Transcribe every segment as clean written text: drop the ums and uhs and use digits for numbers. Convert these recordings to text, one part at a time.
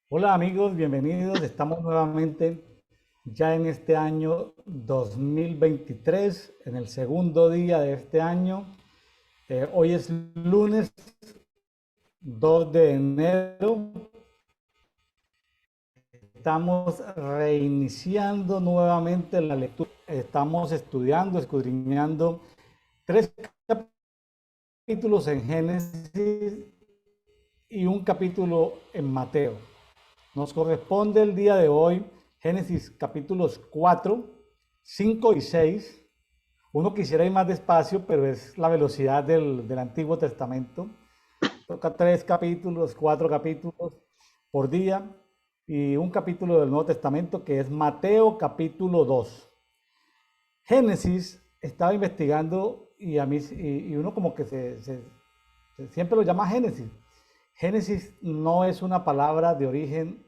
Hola amigos, bienvenidos. Estamos nuevamente ya en este año 2023, en el segundo día de este año. Hoy es lunes 2 de enero. Estamos reiniciando nuevamente la lectura. Estamos estudiando, escudriñando tres capítulos en Génesis y un capítulo en Mateo. Nos corresponde el día de hoy Génesis capítulos 4, 5 y 6. Uno quisiera ir más despacio, pero es la velocidad del Antiguo Testamento. Toca 3 capítulos, 4 capítulos por día y un capítulo del Nuevo Testamento que es Mateo capítulo 2. Génesis estaba investigando y uno como que siempre lo llama Génesis. Génesis no es una palabra de origen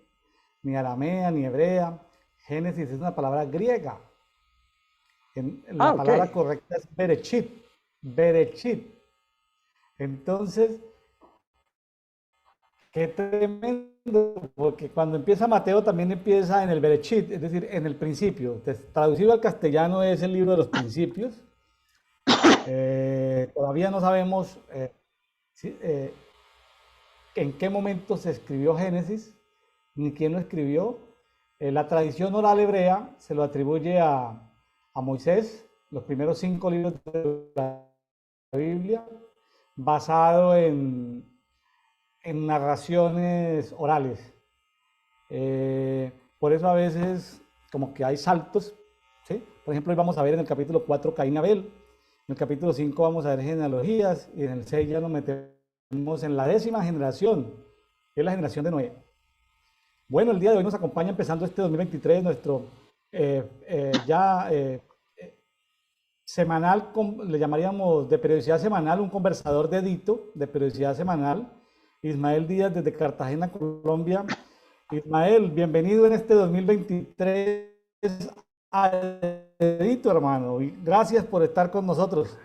ni aramea ni hebrea. Génesis es una palabra griega. Ah, La ok. palabra correcta es Berechit. Berechit. Entonces, qué tremendo, porque cuando empieza Mateo también empieza en el Berechit, es decir, en el principio. Traducido al castellano es el libro de los principios. Todavía no sabemos en qué momento se escribió Génesis, ni quién lo escribió. La tradición oral hebrea se lo atribuye a Moisés, los primeros 5 libros de la Biblia, basado en narraciones orales. Por eso a veces como que hay saltos, ¿sí? Por ejemplo, hoy vamos a ver en el capítulo 4 Caín y Abel, en el capítulo 5 vamos a ver genealogías y en el 6 ya nos metemos en la 10ª generación, que es la generación de Noé. Bueno, el día de hoy nos acompaña empezando este 2023 nuestro ya semanal, le llamaríamos de periodicidad semanal, un conversador de periodicidad semanal, Ismael Díaz desde Cartagena, Colombia. Ismael, bienvenido en este 2023 a Edito, hermano, y gracias por estar con nosotros.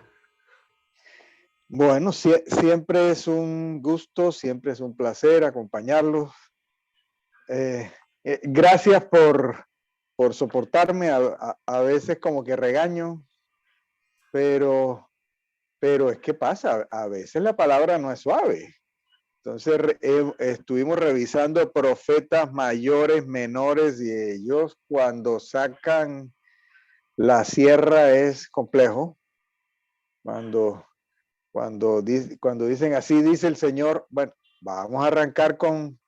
Bueno, siempre es un gusto, siempre es un placer acompañarlos. Eh, Gracias por soportarme. A veces como que regaño, pero, pero es que pasa, a veces la palabra no es suave. Entonces estuvimos revisando profetas mayores, menores, y ellos cuando sacan la sierra es complejo. Cuando cuando dicen así dice el Señor, bueno, vamos a arrancar con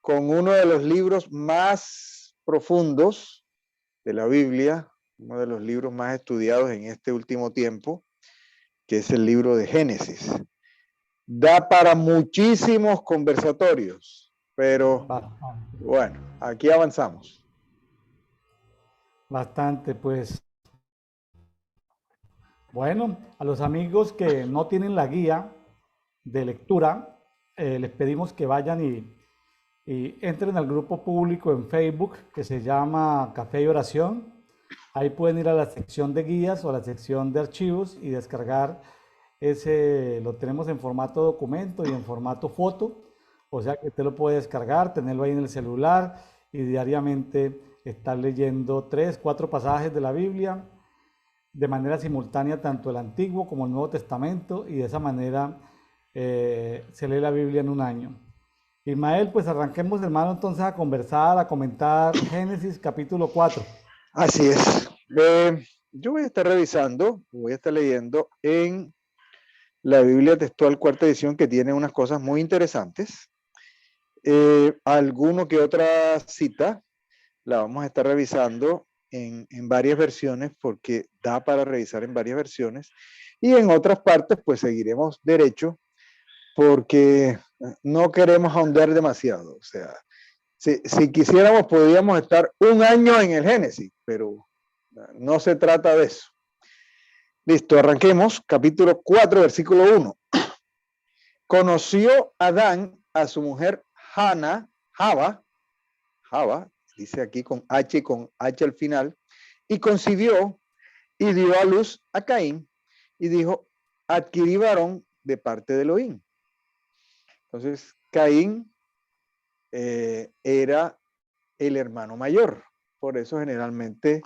uno de los libros más profundos de la Biblia, uno de los libros más estudiados en este último tiempo, que es el libro de Génesis. Da para muchísimos conversatorios, pero Bastante, bueno, aquí avanzamos. bastante, pues bueno, a los amigos que no tienen la guía de lectura, les pedimos que vayan y entren al grupo público en Facebook que se llama Café y Oración. Ahí pueden ir a la sección de guías o a la sección de archivos y descargar ese, lo tenemos en formato documento y en formato foto, o sea que usted lo puede descargar, tenerlo ahí en el celular y diariamente estar leyendo 3, 4 pasajes de la Biblia de manera simultánea tanto el Antiguo como el Nuevo Testamento y de esa manera se lee la Biblia en un año. Ismael, pues arranquemos hermano entonces a conversar, a comentar Génesis capítulo 4. Así es. Yo voy a estar revisando, voy a estar leyendo en la Biblia textual cuarta edición que tiene unas cosas muy interesantes. Alguno que otra cita la vamos a estar revisando en varias versiones porque da para revisar en varias versiones y en otras partes pues seguiremos derecho porque no queremos ahondar demasiado. O sea, si quisiéramos podríamos estar un año en el Génesis, pero no se trata de eso. Listo, arranquemos. Capítulo 4, versículo 1. Conoció Adán a su mujer Java, dice aquí con H y con H al final, y concibió y dio a luz a Caín y dijo, adquirí varón de parte de Elohim. Entonces, Caín era el hermano mayor. Por eso generalmente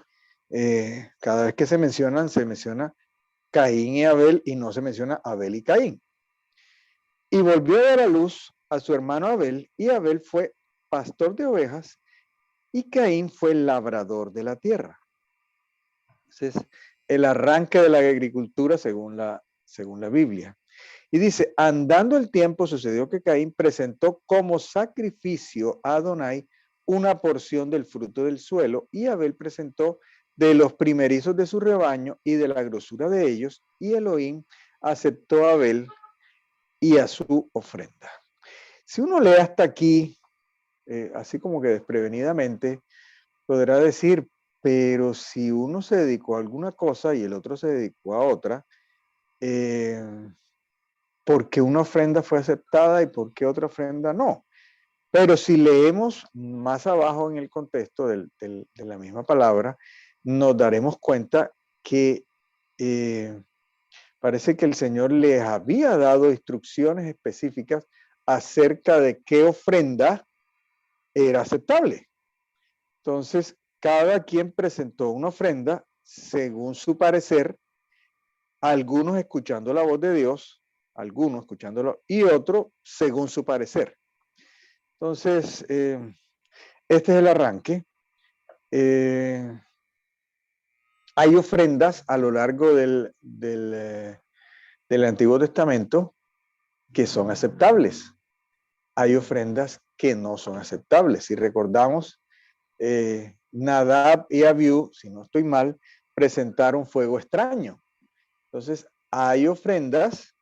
cada vez que se menciona Caín y Abel y no se menciona Abel y Caín. Y volvió a dar a luz a su hermano Abel, y Abel fue pastor de ovejas y Caín fue labrador de la tierra. Entonces, el arranque de la agricultura según la Biblia. Y dice, andando el tiempo, sucedió que Caín presentó como sacrificio a Adonai una porción del fruto del suelo, y Abel presentó de los primerizos de su rebaño y de la grosura de ellos, y Elohim aceptó a Abel y a su ofrenda. Si uno lee hasta aquí, así como que desprevenidamente, podrá decir, pero si uno se dedicó a alguna cosa y el otro se dedicó a otra, ¿por qué una ofrenda fue aceptada y por qué otra ofrenda no? Pero si leemos más abajo en el contexto de la misma palabra, nos daremos cuenta que parece que el Señor les había dado instrucciones específicas acerca de qué ofrenda era aceptable. Entonces, cada quien presentó una ofrenda según su parecer, algunos escuchando la voz de Dios, algunos escuchándolo, y otro según su parecer. Entonces, este es el arranque. Hay ofrendas a lo largo del Antiguo Testamento que son aceptables. Hay ofrendas que no son aceptables. Si recordamos, Nadab y Abiú, si no estoy mal, presentaron fuego extraño. Entonces, hay ofrendas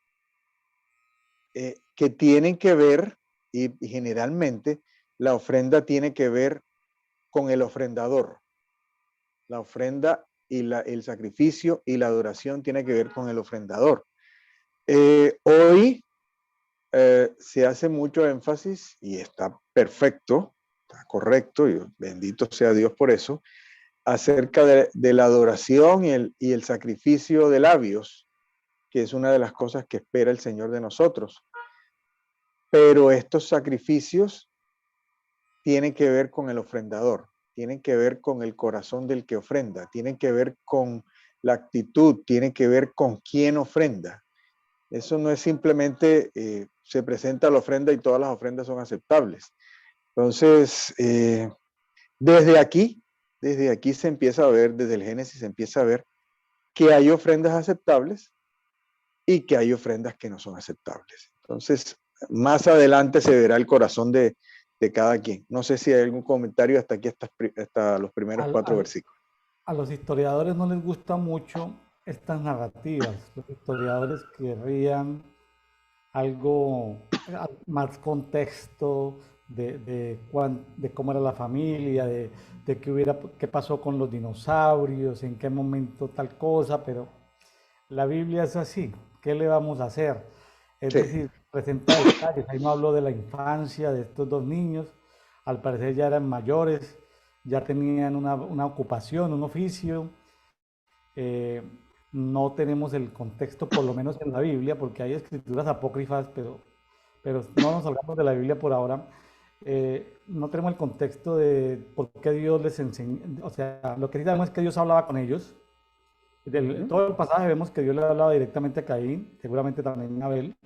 que tienen que ver, y generalmente la ofrenda tiene que ver con el ofrendador. La ofrenda y el sacrificio y la adoración tiene que ver con el ofrendador. Hoy se hace mucho énfasis, y está perfecto, está correcto, y bendito sea Dios por eso, acerca de la adoración y el sacrificio de labios, que es una de las cosas que espera el Señor de nosotros. Pero estos sacrificios tienen que ver con el ofrendador, tienen que ver con el corazón del que ofrenda, tienen que ver con la actitud, tienen que ver con quién ofrenda. Eso no es simplemente se presenta la ofrenda y todas las ofrendas son aceptables. Entonces, desde aquí se empieza a ver, desde el Génesis se empieza a ver que hay ofrendas aceptables y que hay ofrendas que no son aceptables. Entonces, más adelante se verá el corazón de cada quien. No sé si hay algún comentario hasta aquí, hasta los primeros 4 versículos. A los historiadores no les gusta mucho estas narrativas. Los historiadores querrían algo más contexto de cómo era la familia, de qué pasó con los dinosaurios, en qué momento tal cosa, pero la Biblia es así. ¿Qué le vamos a hacer? Es decir, presenta detalles. Ahí no habló de la infancia de estos dos niños. Al parecer ya eran mayores, ya tenían una ocupación, un oficio. No tenemos el contexto, por lo menos en la Biblia, porque hay escrituras apócrifas, pero no nos salgamos de la Biblia por ahora. No tenemos el contexto de por qué Dios les enseñó. O sea, lo que sí sabemos es que Dios hablaba con ellos. Todo el pasaje vemos que Dios le hablaba directamente a Caín, seguramente también a Abel.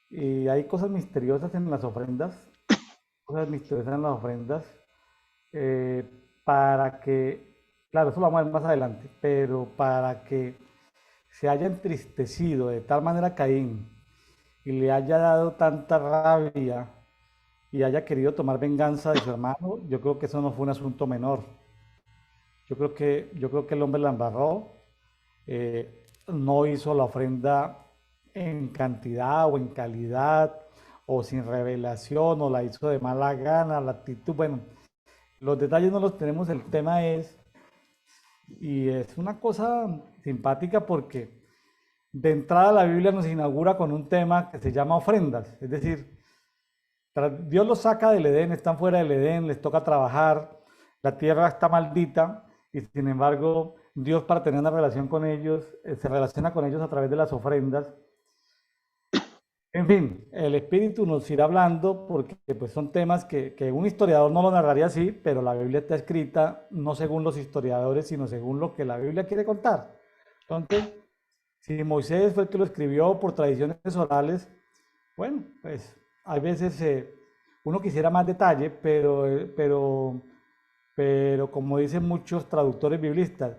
Y hay cosas misteriosas en las ofrendas, eh, para que, claro, eso lo vamos a ver más adelante, pero para que se haya entristecido de tal manera Caín y le haya dado tanta rabia y haya querido tomar venganza de su hermano, yo creo que eso no fue un asunto menor. Yo creo que el hombre la embarró, no hizo la ofrenda en cantidad o en calidad o sin revelación o la hizo de mala gana, la actitud, bueno, los detalles no los tenemos, el tema es, y es una cosa simpática porque de entrada la Biblia nos inaugura con un tema que se llama ofrendas, es decir, Dios los saca del Edén, están fuera del Edén, les toca trabajar, la tierra está maldita y sin embargo Dios para tener una relación con ellos, se relaciona con ellos a través de las ofrendas En fin, el espíritu nos irá hablando porque pues, son temas que un historiador no lo narraría así, pero la Biblia está escrita no según los historiadores, sino según lo que la Biblia quiere contar. Entonces, si Moisés fue el que lo escribió por tradiciones orales, bueno, pues hay veces uno quisiera más detalle, pero como dicen muchos traductores biblistas,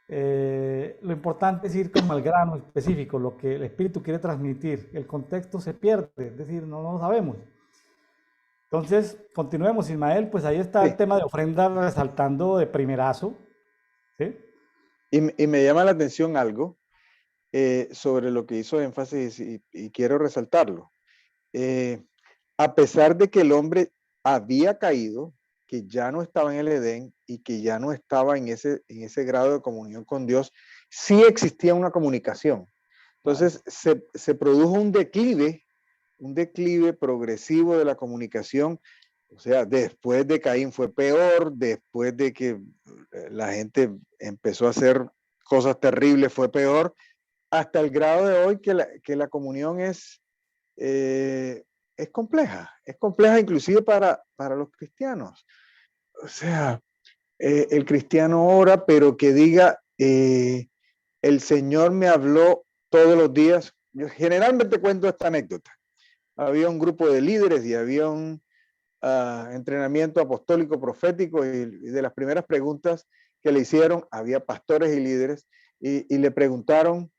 lo importante es ir como al grano específico, lo que el espíritu quiere transmitir. El contexto se pierde, es decir, no lo sabemos. Entonces, continuemos, Ismael, pues ahí está el Sí. tema de ofrenda resaltando de primerazo, ¿sí? Y me llama la atención algo sobre lo que hizo énfasis y quiero resaltarlo. Eh, a pesar de que el hombre había caído, que ya no estaba en el Edén y que ya no estaba en ese grado de comunión con Dios, sí existía una comunicación. Claro. Entonces se produjo un declive progresivo de la comunicación. O sea, después de Caín fue peor, después de que la gente empezó a hacer cosas terribles fue peor, hasta el grado de hoy que la comunión eh, es compleja inclusive para los cristianos. O sea, el cristiano ora, pero que diga, el Señor me habló todos los días. Yo generalmente cuento esta anécdota. Había un grupo de líderes y había un entrenamiento apostólico profético y de las primeras preguntas que le hicieron, había pastores y líderes y le preguntaron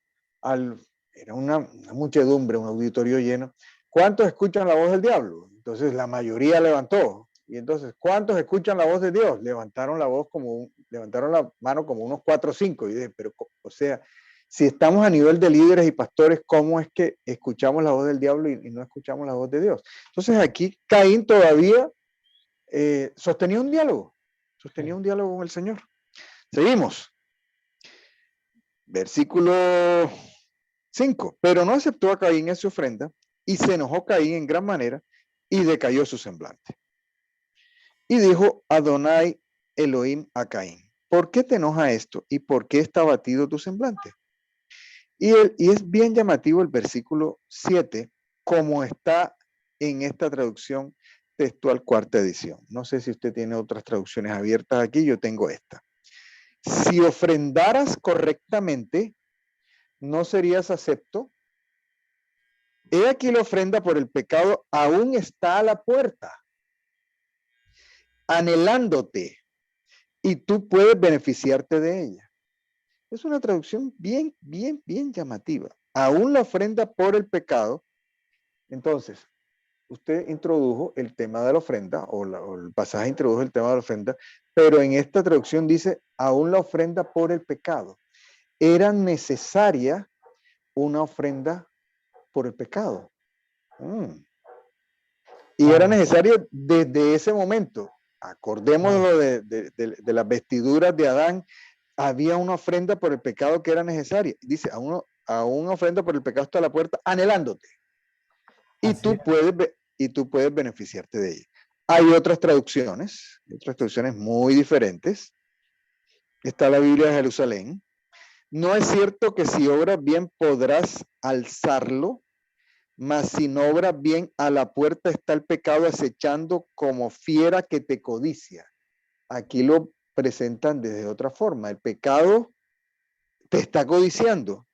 era una muchedumbre, un auditorio lleno, ¿cuántos escuchan la voz del diablo? Entonces la mayoría levantó. Y entonces, ¿cuántos escuchan la voz de Dios? Levantaron la voz levantaron la mano como unos 4 o 5. Y dije, pero, o sea, si estamos a nivel de líderes y pastores, ¿cómo es que escuchamos la voz del diablo y no escuchamos la voz de Dios? Entonces aquí Caín todavía Sí. sostenía un diálogo con el Señor. Seguimos. Versículo 5. Pero no aceptó a Caín en su ofrenda y se enojó Caín en gran manera y decayó su semblante. Y dijo Adonai Elohim a Caín, ¿por qué te enoja esto y por qué está abatido tu semblante? Y es bien llamativo el versículo 7, como está en esta traducción textual cuarta edición. No sé si usted tiene otras traducciones abiertas aquí, yo tengo esta. Si ofrendaras correctamente, no serías acepto. He aquí la ofrenda por el pecado aún está a la puerta, anhelándote, y tú puedes beneficiarte de ella. Es una traducción bien llamativa. Aún la ofrenda por el pecado. Entonces, usted introdujo el tema de la ofrenda, o el pasaje introdujo el tema de la ofrenda, pero en esta traducción dice, aún la ofrenda por el pecado. Era necesaria una ofrenda por el pecado. Y era Claro. necesario desde ese momento. Claro. Acordémonos de las vestiduras de Adán. Había una ofrenda por el pecado que era necesaria. Dice, a una ofrenda por el pecado está a la puerta, anhelándote. Y Así tú es. puedes beneficiarte de ella. Hay otras traducciones muy diferentes. Está la Biblia de Jerusalén. No es cierto que si obras bien podrás alzarlo, mas si no obras bien, a la puerta está el pecado acechando como fiera que te codicia. Aquí lo presentan desde otra forma. El pecado te está codiciando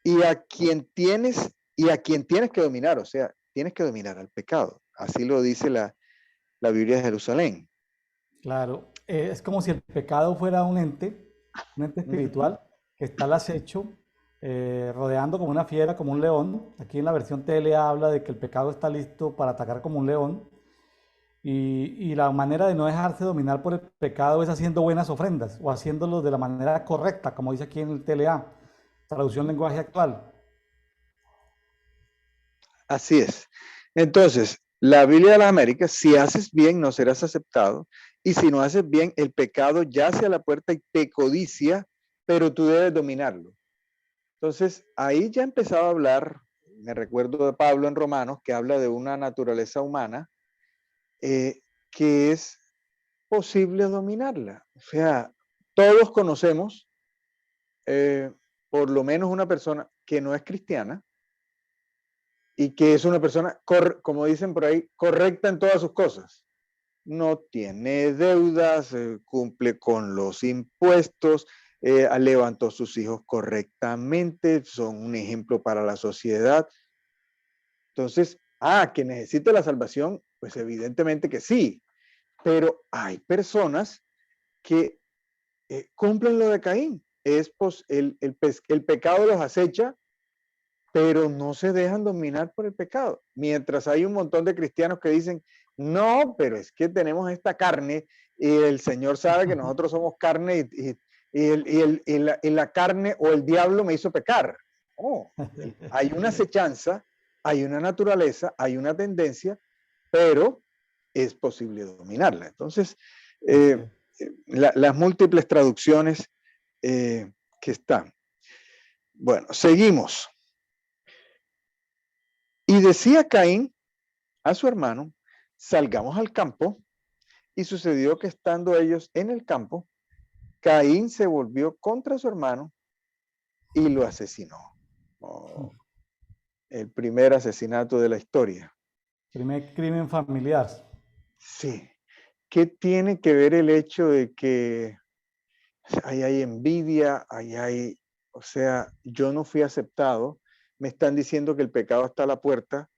y a quien tienes que dominar, o sea, tienes que dominar al pecado. Así lo dice la Biblia de Jerusalén. Claro, es como si el pecado fuera un ente Uh -huh. espiritual que está al acecho, rodeando como una fiera, como un león. Aquí en la versión TLA habla de que el pecado está listo para atacar como un león. Y la manera de no dejarse dominar por el pecado es haciendo buenas ofrendas o haciéndolo de la manera correcta, como dice aquí en el TLA, traducción lenguaje actual. Así es. Entonces, la Biblia de las Américas, si haces bien, no serás aceptado. Y si no haces bien, el pecado yace a la puerta y te codicia, pero tú debes dominarlo. Entonces, ahí ya empezaba a hablar, me recuerdo de Pablo en Romanos, que habla de una naturaleza humana que es posible dominarla. O sea, todos conocemos eh, por lo menos una persona que no es cristiana, y que es una persona, como dicen por ahí, correcta en todas sus cosas. No tiene deudas, cumple con los impuestos, levantó sus hijos correctamente, son un ejemplo para la sociedad. Entonces, que necesita la salvación, pues evidentemente que sí, pero hay personas que cumplen lo de Caín. El pecado los acecha, pero no se dejan dominar por el pecado. Mientras hay un montón de cristianos que dicen, no, pero es que tenemos esta carne y el Señor sabe que nosotros somos carne y la carne o el diablo me hizo pecar. Oh, hay una acechanza, hay una naturaleza, hay una tendencia, pero es posible dominarla. Entonces, las múltiples traducciones que están. Bueno, seguimos. Y decía Caín a su hermano, salgamos al campo. Y sucedió que estando ellos en el campo, Caín se volvió contra su hermano y lo asesinó. Oh, el primer asesinato de la historia. Primer crimen familiar. Sí. ¿Qué tiene que ver el hecho de que ahí hay envidia, o sea, yo no fui aceptado, me están diciendo que el pecado está a la puerta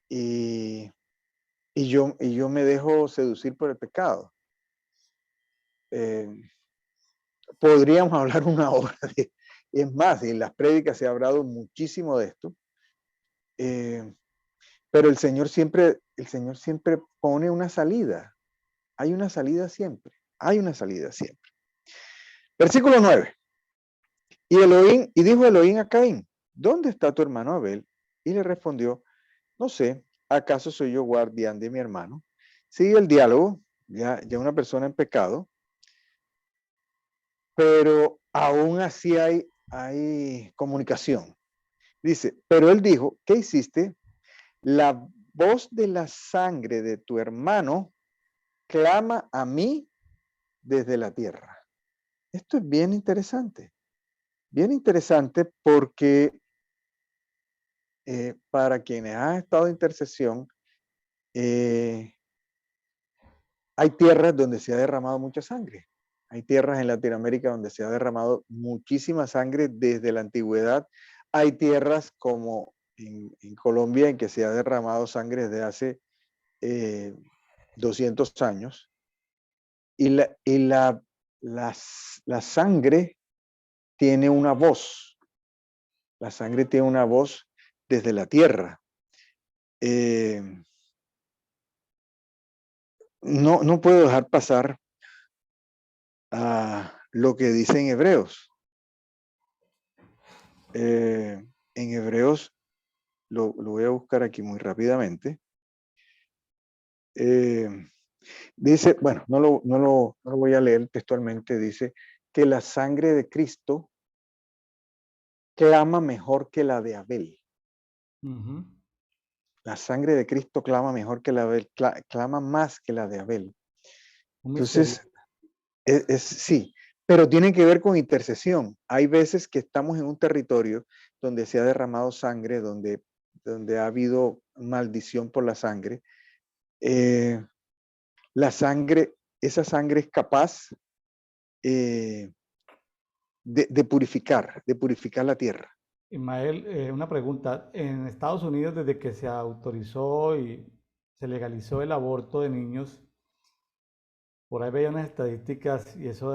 y yo me dejo seducir por el pecado? Podríamos hablar una hora es más, en las prédicas se ha hablado muchísimo de esto, pero el Señor siempre pone una salida. Hay una salida siempre. Hay una salida siempre. Versículo 9. Y dijo Elohim a Caín, ¿dónde está tu hermano Abel? Y le respondió, no sé, ¿acaso soy yo guardián de mi hermano? Sigue el diálogo, ya una persona en pecado, pero aún así hay comunicación. Dice, pero él dijo, ¿qué hiciste? La voz de la sangre de tu hermano clama a mí desde la tierra. Esto es bien interesante porque para quienes han estado en intercesión, hay tierras donde se ha derramado mucha sangre. Hay tierras en Latinoamérica donde se ha derramado muchísima sangre desde la antigüedad. Hay tierras como en Colombia en que se ha derramado sangre desde hace 200 años. Y la sangre tiene una voz. La sangre tiene una voz desde la tierra. No puedo dejar pasar a lo que dice en Hebreos. En Hebreos, lo voy a buscar aquí muy rápidamente. Dice, bueno, no lo voy a leer textualmente, dice que la sangre de Cristo clama mejor que la de Abel. La sangre de Cristo clama mejor que la de Abel, clama más que la de Abel. Entonces, sí, pero tiene que ver con intercesión. Hay veces que estamos en un territorio donde se ha derramado sangre, donde ha habido maldición por la sangre. La sangre, esa sangre es capaz de purificar la tierra. Ismael, una pregunta. En Estados Unidos, desde que se autorizó y se legalizó el aborto de niños, por ahí veía unas estadísticas y eso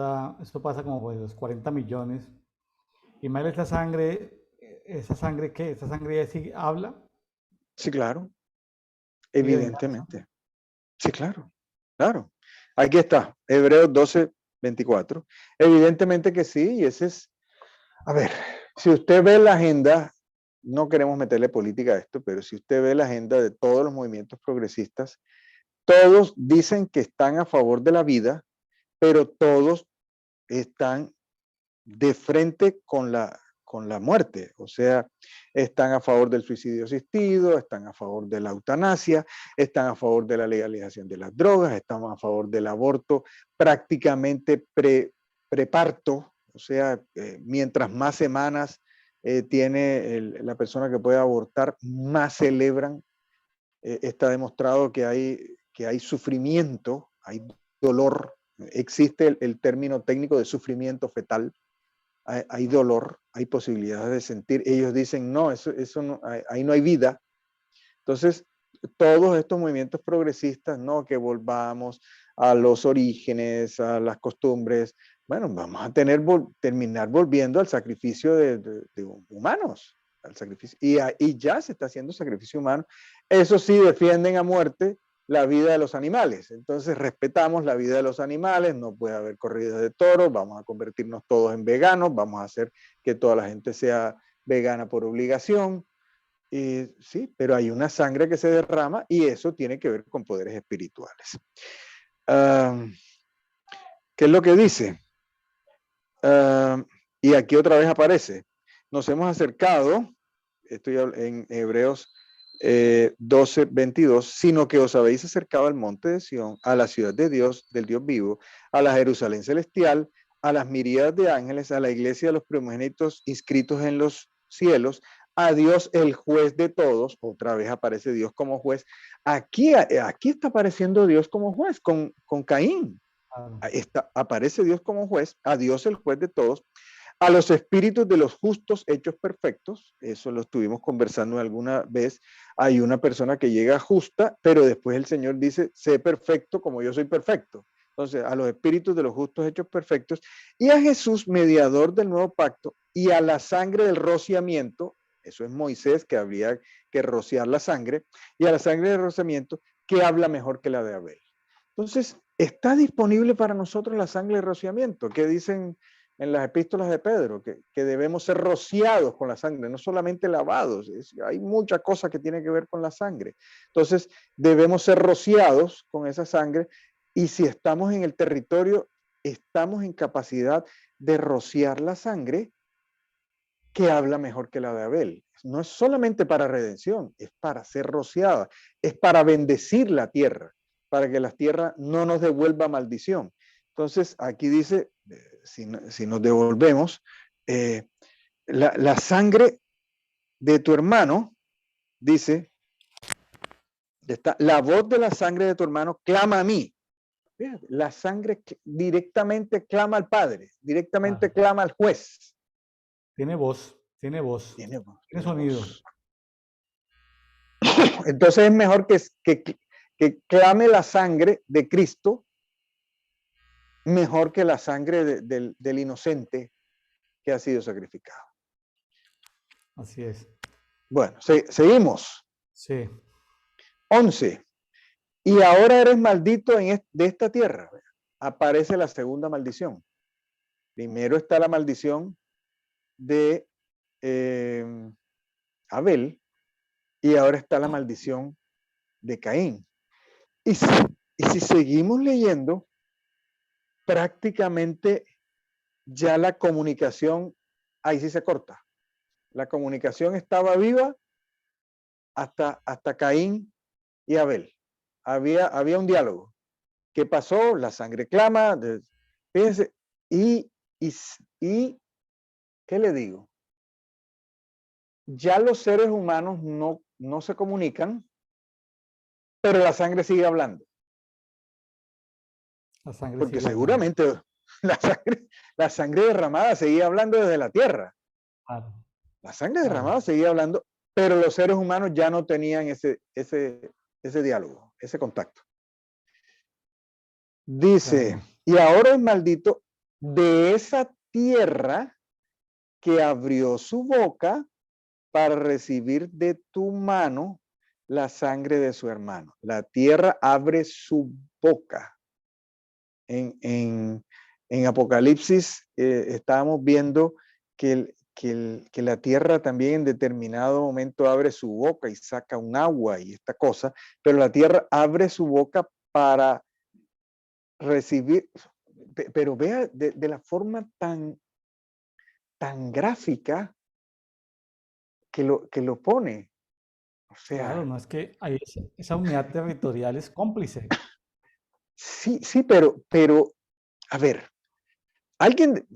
pasa como por los 40 millones. Ismael, ¿esa sangre qué? ¿Esa sangre sí habla? Sí, claro, ¿Sigue vengando? evidentemente. Sí, claro, claro. Aquí está, Hebreos 12:24. Evidentemente que sí, y ese es, a ver, si usted ve la agenda, no queremos meterle política a esto, pero si usted ve la agenda de todos los movimientos progresistas, todos dicen que están a favor de la vida, pero todos están de frente con la muerte. O sea, están a favor del suicidio asistido, están a favor de la eutanasia, están a favor de la legalización de las drogas, están a favor del aborto prácticamente preparto. O sea, mientras más semanas tiene la persona que puede abortar, más celebran. Está demostrado que hay sufrimiento, hay dolor. Existe el término técnico de sufrimiento fetal. Hay dolor, hay posibilidades de sentir. Ellos dicen, no, eso no, ahí no hay vida. Entonces, todos estos movimientos progresistas, no, que volvamos a los orígenes, a las costumbres, bueno, vamos a terminar volviendo al sacrificio de humanos, al sacrificio, y ya se está haciendo sacrificio humano. Eso sí, defienden a muerte la vida de los animales. Entonces, respetamos la vida de los animales, no puede haber corridas de toros, vamos a convertirnos todos en veganos, vamos a hacer que toda la gente sea vegana por obligación. Sí, pero hay una sangre que se derrama y eso tiene que ver con poderes espirituales. ¿Qué es lo que dice? Y aquí otra vez aparece. Nos hemos acercado, estoy en Hebreos 12, 22, sino que os habéis acercado al monte de Sión, a la ciudad de Dios, del Dios vivo, a la Jerusalén celestial, a las miríadas de ángeles, a la iglesia de los primogénitos inscritos en los cielos, a Dios el juez de todos. Otra vez aparece Dios como juez. Aquí está apareciendo Dios como juez con Caín. Aparece Dios como juez, a Dios el juez de todos, a los espíritus de los justos hechos perfectos. Eso lo estuvimos conversando alguna vez. Hay una persona que llega justa, pero después el Señor dice, sé perfecto como yo soy perfecto. Entonces, a los espíritus de los justos hechos perfectos y a Jesús, mediador del nuevo pacto, y a la sangre del rociamiento. Eso es Moisés, que habría que rociar la sangre, y a la sangre del rociamiento, que habla mejor que la de Abel. Entonces, está disponible para nosotros la sangre de rociamiento, que dicen en las epístolas de Pedro, que debemos ser rociados con la sangre, no solamente lavados. Hay muchas cosas que tienen que ver con la sangre. Entonces, debemos ser rociados con esa sangre y si estamos en el territorio, estamos en capacidad de rociar la sangre que habla mejor que la de Abel. No es solamente para redención, es para ser rociada, es para bendecir la tierra, para que la tierra no nos devuelva maldición. Entonces, aquí dice, si nos devolvemos, la sangre de tu hermano, dice, la voz de la sangre de tu hermano clama a mí. Fíjate, la sangre directamente clama al Padre, directamente clama al juez. Tiene voz, tiene voz, tiene sonido. Voz. Entonces es mejor que clame la sangre de Cristo mejor que la sangre del inocente que ha sido sacrificado. Así es. Bueno, seguimos. Sí. 11. Y ahora eres maldito de esta tierra. Aparece la segunda maldición. Primero está la maldición de Abel y ahora está la maldición de Caín. Y si seguimos leyendo, prácticamente ya la comunicación ahí sí se corta. La comunicación estaba viva hasta Caín y Abel. Había un diálogo. ¿Qué pasó? La sangre clama. Fíjense, y ¿qué le digo? Ya los seres humanos no se comunican, pero la sangre sigue hablando. La sangre porque sigue seguramente la sangre derramada seguía hablando desde la tierra. Claro. La sangre derramada seguía hablando, pero los seres humanos ya no tenían ese diálogo, ese contacto. Dice, y ahora es maldito de esa tierra que abrió su boca para recibir de tu mano la sangre de su hermano. La tierra abre su boca. En Apocalipsis estábamos viendo que la tierra también en determinado momento abre su boca y saca un agua y esta cosa, pero la tierra abre su boca para recibir, pero vea de la forma tan gráfica que lo pone. O sea, claro, no es que hay esa unidad territorial es cómplice. sí, pero, a ver, alguien,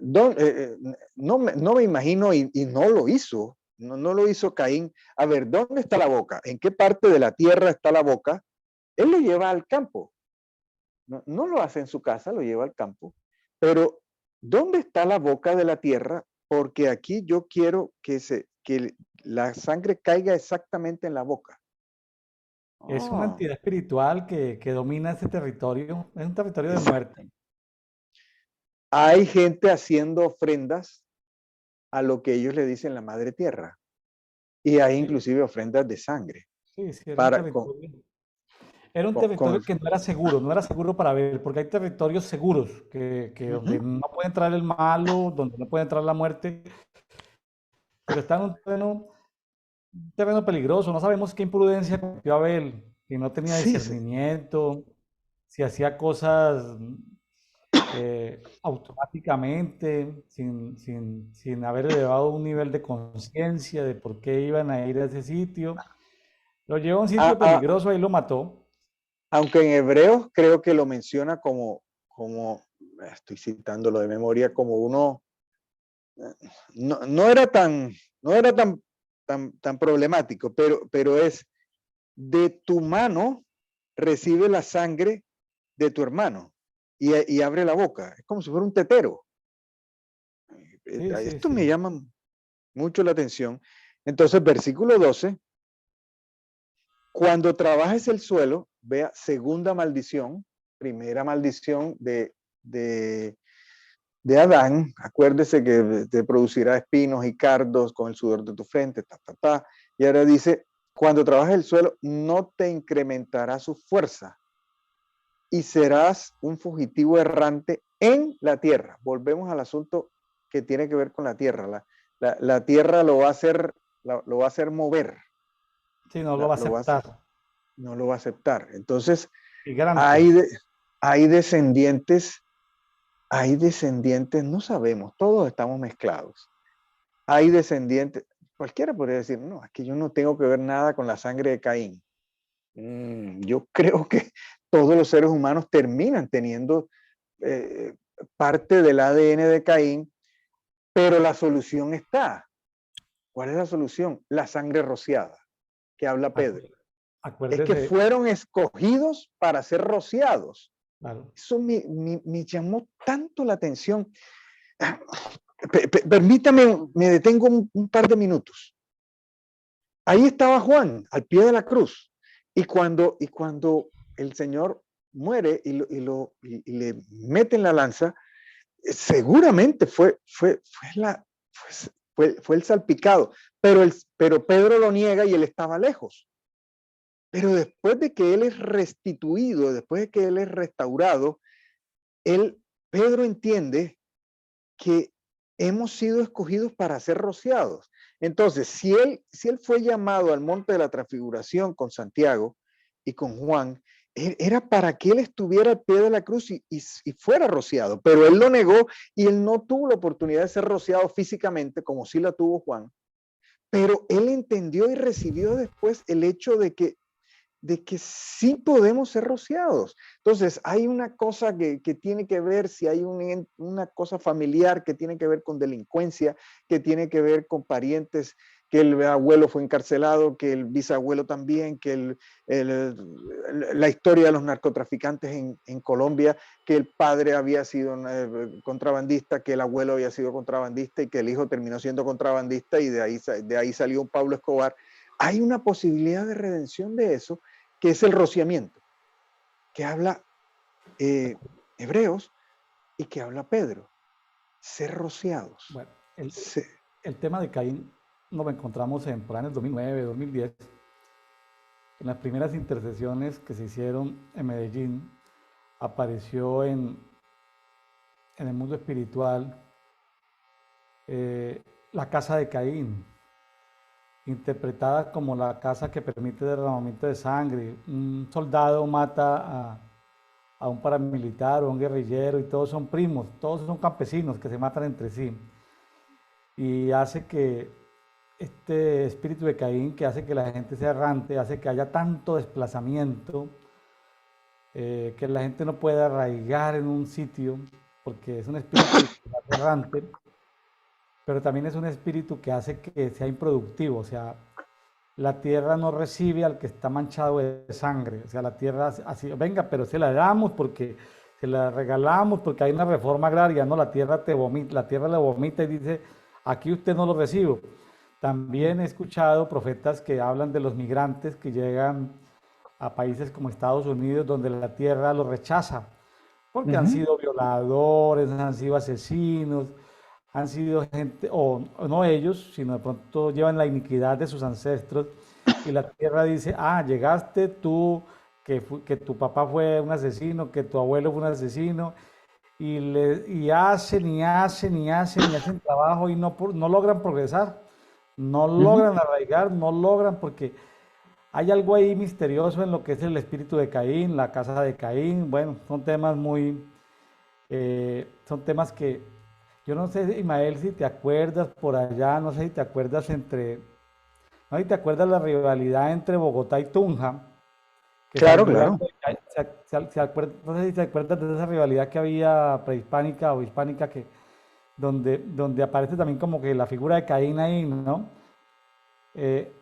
no me imagino, y no lo hizo, no lo hizo Caín. A ver, ¿dónde está la boca? ¿En qué parte de la tierra está la boca? Él lo lleva al campo. No lo hace en su casa, lo lleva al campo. Pero, ¿dónde está la boca de la tierra? Porque aquí yo quiero que la sangre caiga exactamente en la boca. Es una Ah, entidad espiritual que domina ese territorio. Es un territorio de muerte. hay gente haciendo ofrendas a lo que ellos le dicen la madre tierra. Y hay Sí, inclusive ofrendas de sangre. sí, sí, era un Para, territorio. Era un con territorio que no era seguro para ver, porque hay territorios seguros, que donde Ujú. no puede entrar el malo, donde no puede entrar la muerte, pero está en un terreno peligroso. No sabemos qué imprudencia cometió Abel, que no tenía Sí, sí. discernimiento, si hacía cosas automáticamente, sin haber elevado un nivel de conciencia de por qué iban a ir a ese sitio. Lo llevó a un A- sitio a- peligroso, ahí lo mató. aunque en Hebreos creo que lo menciona como, estoy citándolo de memoria, como uno, no era tan problemático, pero es de tu mano recibe la sangre de tu hermano y abre la boca. Es como si fuera un tetero. Sí, sí, Esto me sí. llama mucho la atención. Entonces, versículo 12, cuando trabajes el suelo, vea, segunda maldición, primera maldición de Adán, acuérdese que te producirá espinos y cardos con el sudor de tu frente, y ahora dice, cuando trabajes el suelo, no te incrementará su fuerza y serás un fugitivo errante en la tierra. Volvemos al asunto que tiene que ver con la tierra. La tierra lo va a hacer, lo va a hacer mover, Sí, no lo va a lo va a hacer, aceptar. no lo va a aceptar. Entonces, Migrante. hay, de, hay descendientes, hay descendientes, no sabemos, todos estamos mezclados. Hay descendientes, cualquiera podría decir, no, es que yo no tengo que ver nada con la sangre de Caín. Yo creo que todos los seres humanos terminan teniendo eh, parte del ADN de Caín, pero la solución está. ¿Cuál es la solución? La sangre rociada, que habla Pedro. Es que Acuérdese, fueron escogidos para ser rociados. claro, Eso me llamó tanto la atención. Permítame, me detengo un par de minutos. Ahí estaba Juan, al pie de la cruz. Y cuando el Señor muere y le meten la lanza, seguramente fue el salpicado, pero Pedro lo niega y él estaba lejos. Pero después de que él es restituido, después de que él es restaurado, Pedro entiende que hemos sido escogidos para ser rociados. Entonces, si él fue llamado al monte de la transfiguración con Santiago y con Juan, era para que él estuviera al pie de la cruz y fuera rociado, pero él lo negó y él no tuvo la oportunidad de ser rociado físicamente como sí la tuvo Juan, pero él entendió y recibió después el hecho de que sí podemos ser rociados. Entonces, hay una cosa que tiene que ver, si hay una cosa familiar que tiene que ver con delincuencia, que tiene que ver con parientes, que el abuelo fue encarcelado, que el bisabuelo también, que la historia de los narcotraficantes en Colombia, que el padre había sido contrabandista, que el abuelo había sido contrabandista y que el hijo terminó siendo contrabandista y de ahí salió un Pablo Escobar. Hay una posibilidad de redención de eso, que es el rociamiento, que habla Hebreos y que habla Pedro. Ser rociados. bueno, Se- el tema de Caín nos lo encontramos por años 2009, 2010, en las primeras intercesiones que se hicieron en Medellín, apareció en el mundo espiritual la casa de Caín, interpretada como la casa que permite derramamiento de sangre. Un soldado mata a un paramilitar o a un guerrillero y todos son primos, todos son campesinos que se matan entre sí. Y hace que este espíritu de Caín, que hace que la gente sea errante, hace que haya tanto desplazamiento, que la gente no pueda arraigar en un sitio, porque es un espíritu errante, pero también es un espíritu que hace que sea improductivo, o sea, la tierra no recibe al que está manchado de sangre, o sea, la tierra así, venga, pero se la damos porque se la regalamos porque hay una reforma agraria, no, la tierra te vomita, la tierra le vomita y dice, aquí usted no lo recibo. También he escuchado profetas que hablan de los migrantes que llegan a países como Estados Unidos, donde la tierra los rechaza, porque han Ujú. sido violadores, han sido asesinos, han sido gente, o no ellos, sino de pronto llevan la iniquidad de sus ancestros y la tierra dice, ah, llegaste tú, que tu papá fue un asesino, que tu abuelo fue un asesino, y hacen y hacen y hacen y hacen trabajo y no, no logran progresar, no Ujú. logran arraigar, no logran porque hay algo ahí misterioso en lo que es el espíritu de Caín, la casa de Caín. Bueno, son temas muy, son temas que yo no sé, Ismael, si te acuerdas por allá, no sé si te acuerdas no sé si te acuerdas la rivalidad entre Bogotá y Tunja, que Claro, salió claro. algo, no sé si te acuerdas de esa rivalidad que había prehispánica o hispánica que donde aparece también como que la figura de Caín ahí, ¿no? Eh,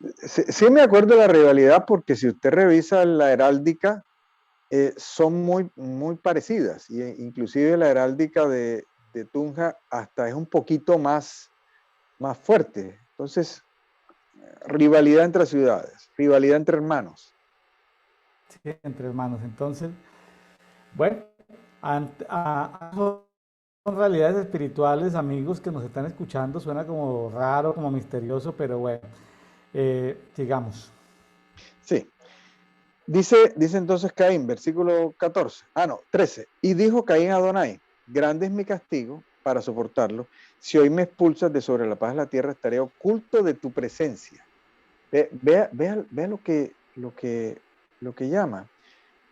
Sí, sí me acuerdo de la rivalidad porque si usted revisa la heráldica, son muy, muy parecidas. Y inclusive la heráldica de Tunja hasta es un poquito más fuerte. Entonces, rivalidad entre ciudades, rivalidad entre hermanos. sí, entre hermanos. Entonces, bueno, son realidades espirituales, amigos que nos están escuchando. Suena como raro, como misterioso, pero bueno, sigamos. Sí. Dice entonces Caín, versículo 14. Ah, no, 13. Y dijo Caín a Adonai, grande es mi castigo para soportarlo. Si hoy me expulsas de sobre la paz de la tierra, estaré oculto de tu presencia. Vea lo que llama.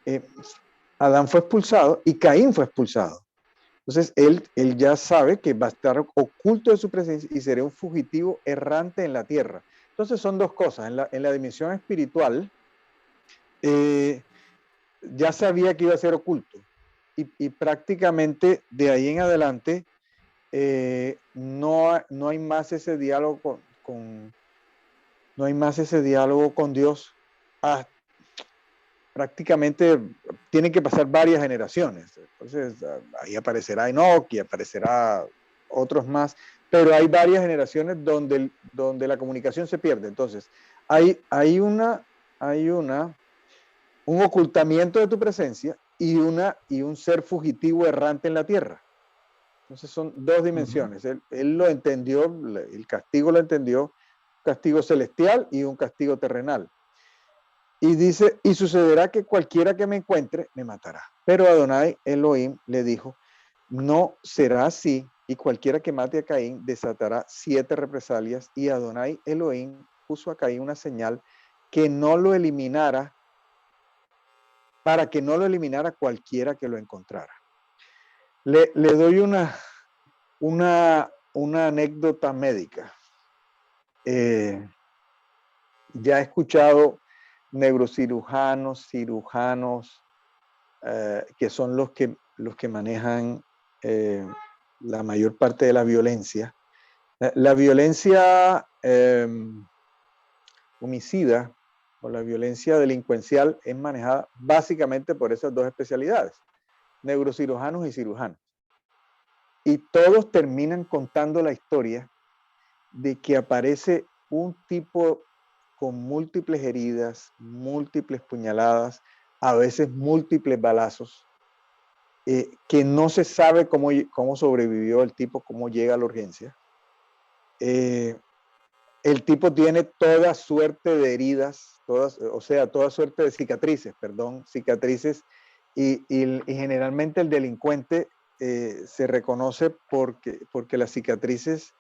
Eh, Adán fue expulsado y Caín fue expulsado. Entonces, él ya sabe que va a estar oculto de su presencia y será un fugitivo errante en la tierra. Entonces, son dos cosas. En la dimensión espiritual, eh, ya sabía que iba a ser oculto. Y prácticamente de ahí en adelante, no hay más ese diálogo no hay más ese diálogo con Dios. Ah, prácticamente tienen que pasar varias generaciones. Entonces, ahí aparecerá Enoch y aparecerá otros más, pero hay varias generaciones donde la comunicación se pierde. Entonces, hay un ocultamiento de tu presencia y un ser fugitivo errante en la tierra. Entonces son dos Ujú. dimensiones. Él lo entendió, el castigo lo entendió, un castigo celestial y un castigo terrenal. Y dice, y sucederá que cualquiera que me encuentre me matará. Pero Adonai Elohim le dijo, no será así, y cualquiera que mate a Caín desatará 7 represalias, y Adonai Elohim puso a Caín una señal que no lo eliminara, para que no lo eliminara cualquiera que lo encontrara. Le doy una anécdota médica. Eh, ya he escuchado neurocirujanos, cirujanos, que son los que manejan la mayor parte de la violencia. La violencia homicida o la violencia delincuencial es manejada básicamente por esas dos especialidades, neurocirujanos y cirujanos. Y todos terminan contando la historia de que aparece un tipo con múltiples heridas, múltiples puñaladas, a veces múltiples balazos, que no se sabe cómo sobrevivió el tipo, cómo llega a la urgencia. El tipo tiene toda suerte de heridas, o sea, toda suerte de cicatrices, cicatrices, y generalmente el delincuente se reconoce porque las cicatrices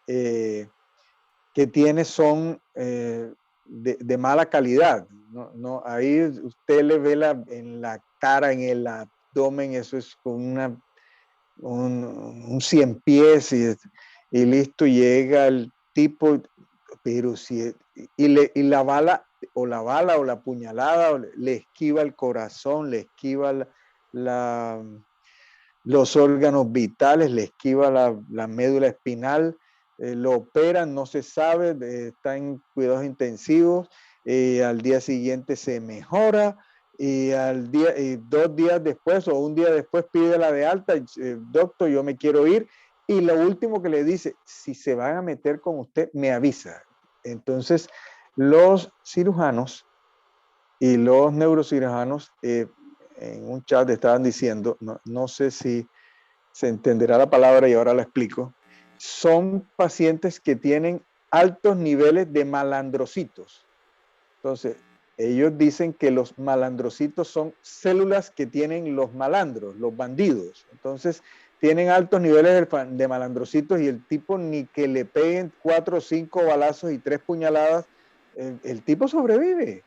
que tiene son de mala calidad. Ahí usted le ve en la cara, en el abdomen, eso es con un 100 pies y listo, llega el tipo, pero si, y la puñalada le esquiva el corazón, le esquiva la, los órganos vitales, le esquiva la médula espinal, lo operan, no se sabe, está en cuidados intensivos, al día siguiente se mejora y 2 días después o un día después pide la de alta, doctor, yo me quiero ir. Y lo último que le dice, si se van a meter con usted, me avisa. Entonces, los cirujanos y los neurocirujanos en un chat estaban diciendo, no sé si se entenderá la palabra y ahora la explico, son pacientes que tienen altos niveles de malandrocitos. Entonces, ellos dicen que los malandrocitos son células que tienen los malandros, los bandidos. Entonces, tienen altos niveles de malandrocitos y el tipo ni que le peguen 4 o 5 balazos y 3 puñaladas, el tipo sobrevive.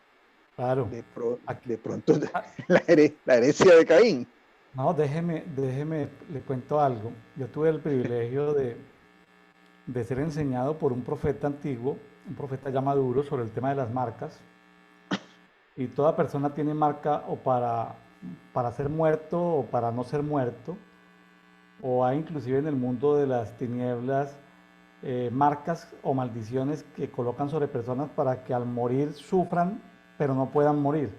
Claro. De pronto, Ah, la herencia de Caín. no, le cuento algo. Yo tuve el privilegio de ser enseñado por un profeta antiguo, un profeta ya maduro, sobre el tema de las marcas. Y toda persona tiene marca o para ser muerto o para no ser muerto. O hay inclusive en el mundo de las tinieblas marcas o maldiciones que colocan sobre personas para que al morir sufran, pero no puedan morir.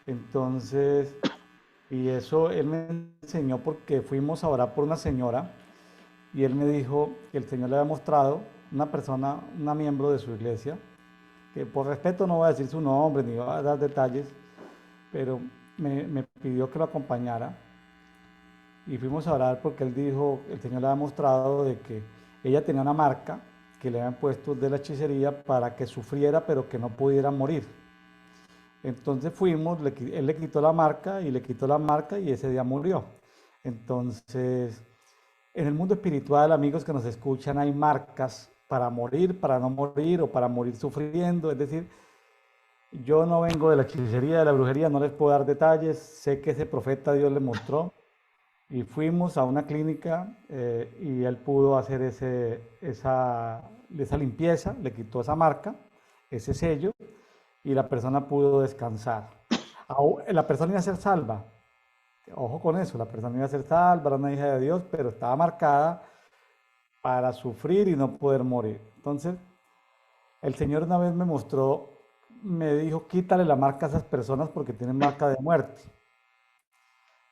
Entonces, y eso él me enseñó porque fuimos a orar por una señora y él me dijo que el Señor le había mostrado una persona, una miembro de su iglesia, que por respeto no voy a decir su nombre ni voy a dar detalles, pero me pidió que lo acompañara y fuimos a orar porque él dijo, el Señor le había mostrado de que ella tenía una marca que le habían puesto de la hechicería para que sufriera pero que no pudiera morir. Entonces fuimos, él le quitó la marca y le quitó la marca y ese día murió. Entonces, en el mundo espiritual, amigos que nos escuchan, hay marcas para morir, para no morir o para morir sufriendo. Es decir, yo no vengo de la hechicería, de la brujería, no les puedo dar detalles. Sé que ese profeta Dios le mostró y fuimos a una clínica y él pudo hacer esa limpieza, le quitó esa marca, ese sello y la persona pudo descansar. La persona iba a ser salva, ojo con eso, la persona iba a ser salva, era una hija de Dios, pero estaba marcada para sufrir y no poder morir. Entonces, el Señor una vez me mostró, me dijo, quítale la marca a esas personas porque tienen marca de muerte.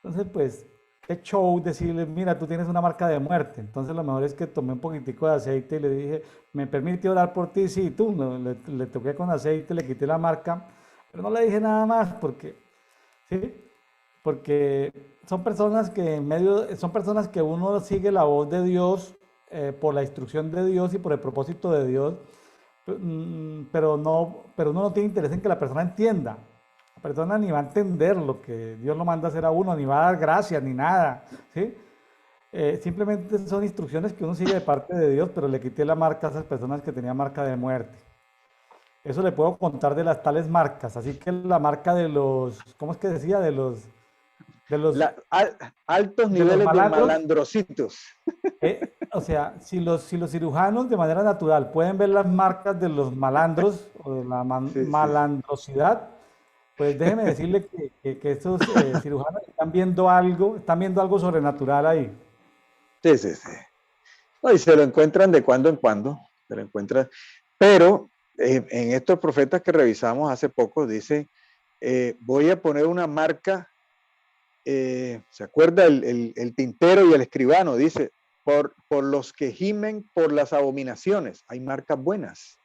Entonces, pues, qué show decirle, mira, tú tienes una marca de muerte. Entonces, lo mejor es que tomé un poquitico de aceite y le dije, ¿me permite orar por ti? Sí, tú, le toqué con aceite, le quité la marca, pero no le dije nada más porque, ¿sí? Porque son personas que uno sigue la voz de Dios por la instrucción de Dios y por el propósito de Dios, pero uno no tiene interés en que la persona entienda. La persona ni va a entender lo que Dios lo manda a hacer a uno, ni va a dar gracias, ni nada, ¿sí? Simplemente son instrucciones que uno sigue de parte de Dios, pero le quité la marca a esas personas que tenían marca de muerte. Eso le puedo contar de las tales marcas, así que la marca de los, ¿cómo es que decía? De los, Altos de los niveles de malandros. malandrocitos. O sea, si los cirujanos de manera natural pueden ver las marcas de los malandros o de la Sí, sí, sí. malandrosidad, pues déjeme decirle que estos cirujanos están viendo algo sobrenatural ahí. Sí, sí, sí. No, y se lo encuentran de cuando en cuando, se lo encuentran. Pero en estos profetas que revisamos hace poco, dice, voy a poner una marca, ¿se acuerda el tintero y el escribano? Dice, por los que gimen por las abominaciones, hay marcas buenas.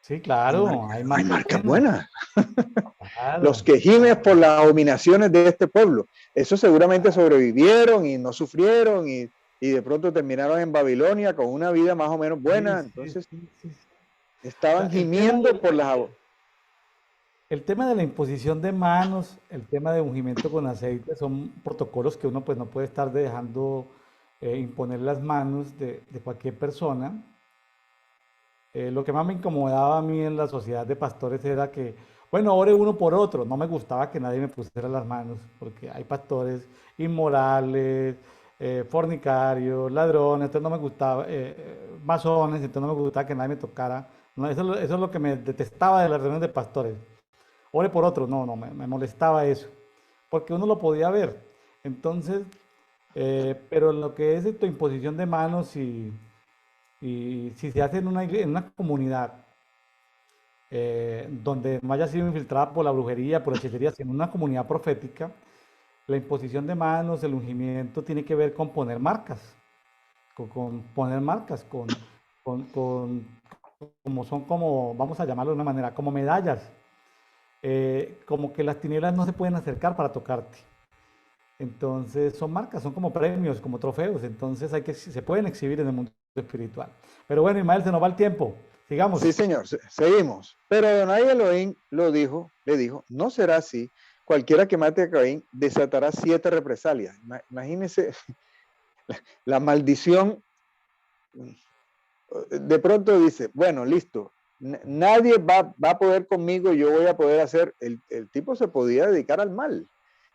Sí, Hay, mar claro, hay hay marcas marcas buenas. buenas. Los Claro, que gimen por claro. las abominaciones de este pueblo. Esos seguramente sobrevivieron y no sufrieron y de pronto terminaron en Babilonia con una vida más o menos Sí, buena. sí, Entonces, sí, sí. O sea, estaban gimiendo por las... el tema de la imposición de manos, el tema de ungimiento con aceite, son protocolos que uno pues no puede estar dejando imponer las manos de cualquier persona. Lo que más me incomodaba a mí en la sociedad de pastores era que, bueno, ore uno por otro. No me gustaba que nadie me pusiera las manos, porque hay pastores inmorales, fornicarios, ladrones, entonces no me gustaba, masones, entonces no me gustaba que nadie me tocara. No, eso es lo que me detestaba de las reuniones de pastores. Ore por otro, no, me molestaba eso, porque uno lo podía ver. Entonces, Pero lo que es esto, imposición de manos y si se hace en una comunidad donde no haya sido infiltrada por la brujería, por la hechicería, sino en una comunidad profética, la imposición de manos, el ungimiento tiene que ver con poner marcas, con poner marcas, con, como son como, vamos a llamarlo de una manera, como medallas, como que las tinieblas no se pueden acercar para tocarte. Entonces son marcas, son como premios, como trofeos, entonces se pueden exhibir en el mundo espiritual. Pero bueno, Ismael, se nos va el tiempo. Sí, Sigamos. señor, seguimos. Pero Adonai Elohim le dijo, no será así. Cualquiera que mate a Caín desatará 7 represalias. Imagínense la maldición. De pronto dice, bueno, listo, nadie va a poder conmigo, yo voy a poder hacer, el tipo se podía dedicar al mal.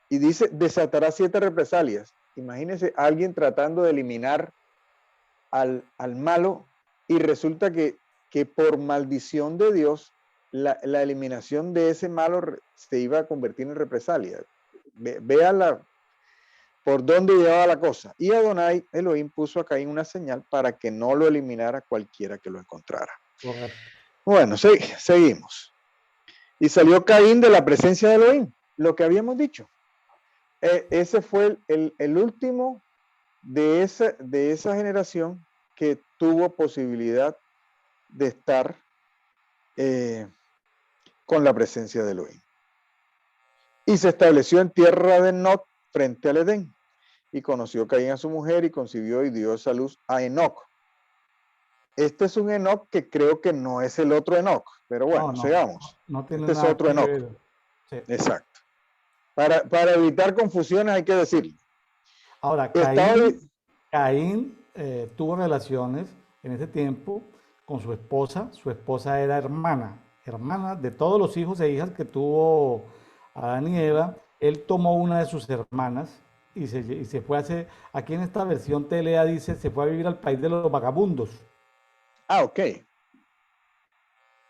Y dice, desatará 7 represalias. Imagínense alguien tratando de eliminar al malo y resulta que por maldición de Dios, la eliminación de ese malo se iba a convertir en represalia. Vean por dónde llevaba la cosa. Y Adonai Elohim puso a Caín una señal para que no lo eliminara cualquiera que lo encontrara. Correcto. Bueno, seguimos. Y salió Caín de la presencia de Elohim, lo que habíamos dicho. Ese fue el último de esa generación que tuvo posibilidad de estar con la presencia de Elohim. Y se estableció en tierra de Noc frente al Edén. Y conoció Caín a su mujer y concibió y dio a luz a Enoc. Este es un Enoc que creo que no es el otro Enoc, pero bueno, sigamos. No tiene Este es nada otro que Enoc. ver. Sí. Exacto. Para evitar confusiones hay que decirlo. Ahora, Estaba, Caín tuvo relaciones en ese tiempo con su esposa. Su esposa era hermana de todos los hijos e hijas que tuvo Adán y Eva. Él tomó una de sus hermanas y se fue a hacer, aquí en esta versión TLA dice, se fue a vivir al país de los vagabundos. ok.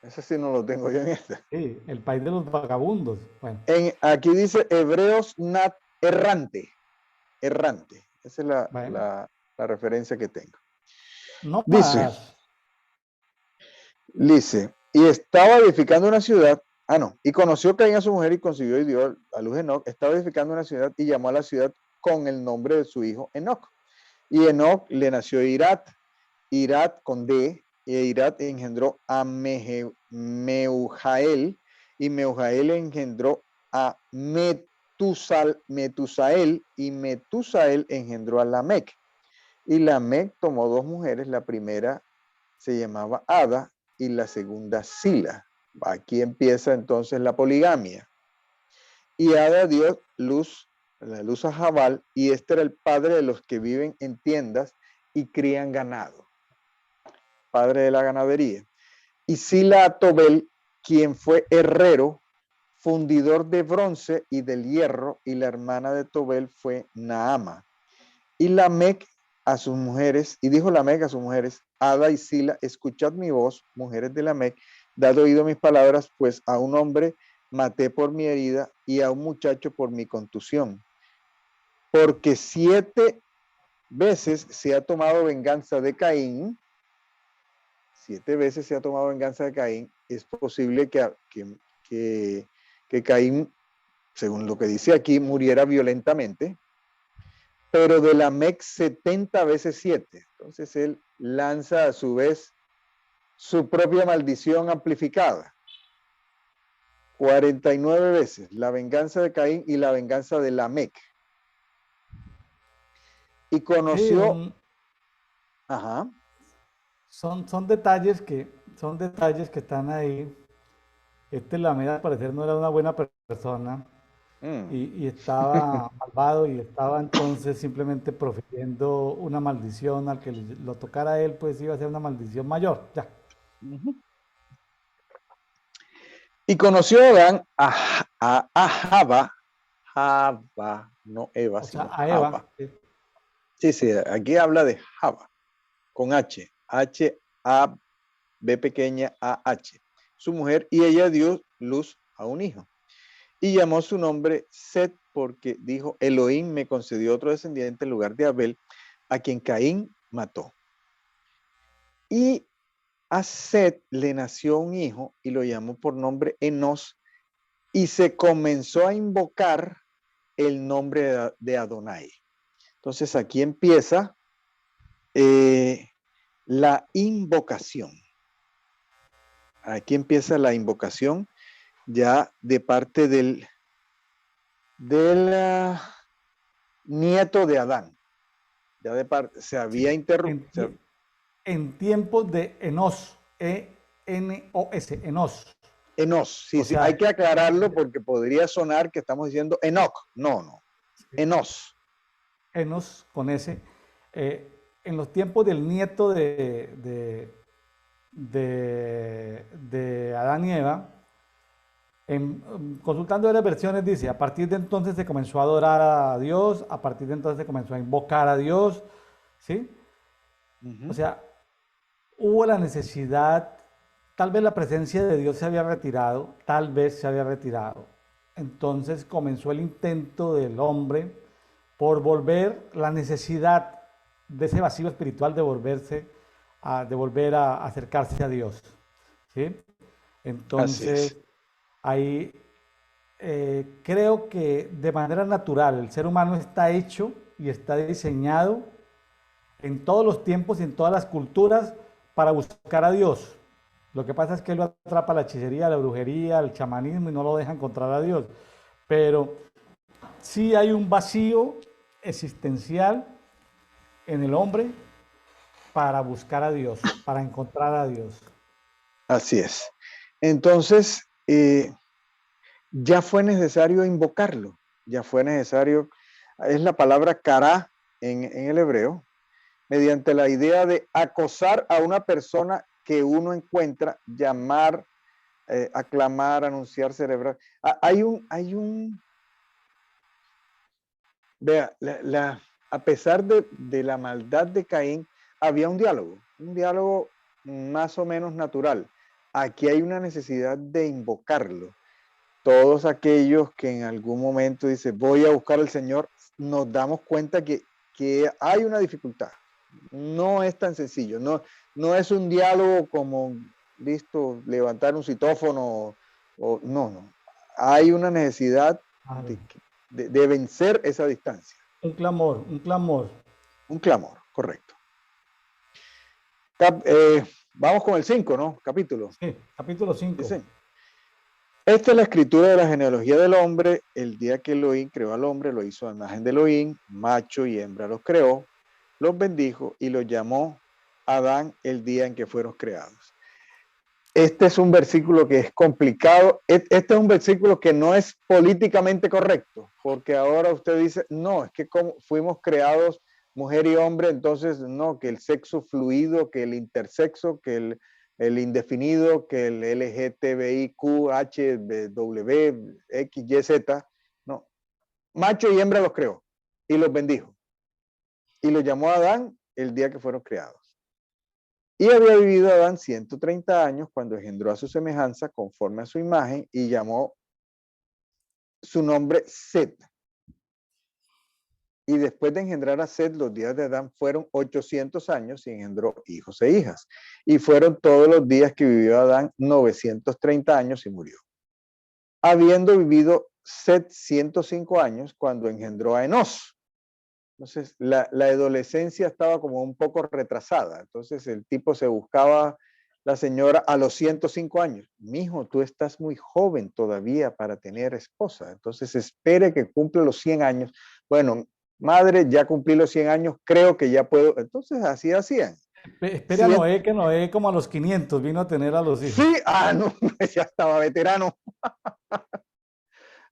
Ese sí no lo tengo yo en este. Sí, el país de los vagabundos. Bueno, Aquí dice Hebreos Nat errante. Errante. Esa es bueno, la referencia que tengo. no Dice, más. y estaba edificando una ciudad. No. Y conoció Caín a su mujer y concibió y dio a luz Enoc. Estaba edificando una ciudad y llamó a la ciudad con el nombre de su hijo Enoc. Y Enoc le nació Irat. Irat con D. Y Irat engendró a Meujael. Y Meujael engendró a Metusael. Y Metusael engendró a Lamec. Y Lamec tomó 2 mujeres. La primera se llamaba Ada y la segunda Sila. Aquí empieza entonces la poligamia. Y Ada dio la luz a Jabal, y este era el padre de los que viven en tiendas y crían ganado. Padre de la ganadería. Y Sila a Tobel, quien fue herrero, fundidor de bronce y del hierro, y la hermana de Tobel fue Naama. Y Lamec a sus mujeres, y dijo Lamec a sus mujeres, Ada y Sila, escuchad mi voz, mujeres de Lamec, dad oído a mis palabras, pues a un hombre maté por mi herida y a un muchacho por mi contusión. Porque 7 veces se ha tomado venganza de Caín, 7 veces se ha tomado venganza de Caín, es posible que Caín, según lo que dice aquí, muriera violentamente, pero de Lamec 70 veces 7. Entonces él lanza a su vez su propia maldición amplificada. 49 veces la venganza de Caín y la venganza de Lamec. Y Sí, conoció, ajá, son detalles que están ahí. Este Lamed al parecer no era una buena persona y estaba malvado y estaba entonces simplemente profiriendo una maldición al que lo tocara a él, pues iba a ser una maldición mayor. Ya. y conoció Adán a Java, no Eva, O sea, sino a Eva. Java. Sí, aquí habla de Java, con H, H-A, B pequeña, A-H, su mujer, y ella dio luz a un hijo. Y llamó su nombre Set, porque dijo, Elohim me concedió otro descendiente en lugar de Abel, a quien Caín mató. Y a Set le nació un hijo y lo llamó por nombre Enos, y se comenzó a invocar el nombre de Adonai. Entonces aquí empieza la invocación. Aquí empieza la invocación ya de parte del nieto de Adán. Ya de parte, se había interrumpido. En tiempos de Enos, E-N-O-S, Enos. Enos, sí, O sí, sea, hay que aclararlo porque podría sonar que estamos diciendo Enoch. No, no. Enos. Enos con S. En los tiempos del nieto de Adán y Eva, consultando las versiones, dice, a partir de entonces se comenzó a adorar a Dios, a partir de entonces se comenzó a invocar a Dios, ¿sí? O sea, hubo la necesidad, tal vez la presencia de Dios se había retirado, tal vez se había retirado. Entonces comenzó el intento del hombre por volver la necesidad de ese vacío espiritual de volver a acercarse a Dios, ¿sí? Entonces, ahí creo que de manera natural el ser humano está hecho y está diseñado en todos los tiempos y en todas las culturas para buscar a Dios. Lo que pasa es que lo atrapa la hechicería, la brujería, el chamanismo y no lo deja encontrar a Dios. Pero sí hay un vacío existencial en el hombre para buscar a Dios, para encontrar a Dios. Así es. Entonces, ya fue necesario invocarlo, ya fue necesario, es la palabra kará en el hebreo, mediante la idea de acosar a una persona que uno encuentra, llamar, aclamar, anunciar, celebrar. Vea, a pesar de la maldad de Caín, había un diálogo más o menos natural. Aquí hay una necesidad de invocarlo. Todos aquellos que en algún momento dicen, voy a buscar al Señor, nos damos cuenta que hay una dificultad. No es tan sencillo, no es un diálogo como, listo, levantar un citófono, no. Hay una necesidad de vencer esa distancia. Un clamor, un clamor. Un clamor, correcto. Vamos con el 5, ¿no? Capítulo. Sí, capítulo 5. Sí. Esta es la escritura de la genealogía del hombre. El día que Elohim creó al hombre, lo hizo a imagen de Elohim, macho y hembra los creó, los bendijo y los llamó Adán el día en que fueron creados. Este es un versículo que es complicado. Este es un versículo que no es políticamente correcto, porque ahora usted dice, no, es que como fuimos creados mujer y hombre, entonces no, que el sexo fluido, que el intersexo, que el indefinido, que el LGTBIQ, H, W, X, Y, Z, no. Macho y hembra los creó y los bendijo. Y los llamó a Adán el día que fueron creados. Y había vivido Adán 130 años cuando engendró a su semejanza conforme a su imagen y llamó su nombre Set. Y después de engendrar a Set, los días de Adán fueron 800 años y engendró hijos e hijas. Y fueron todos los días que vivió Adán 930 años y murió. Habiendo vivido Set 105 años cuando engendró a Enos. Entonces, la adolescencia estaba como un poco retrasada. Entonces, el tipo se buscaba la señora a los 105 años. Mijo, tú estás muy joven todavía para tener esposa. Entonces, espere que cumpla los 100 años. Bueno, madre, ya cumplí los 100 años, creo que ya puedo. Entonces, así hacían. Espera, Noé, que Noé como a los 500 vino a tener a los hijos. Sí, no, ya estaba veterano.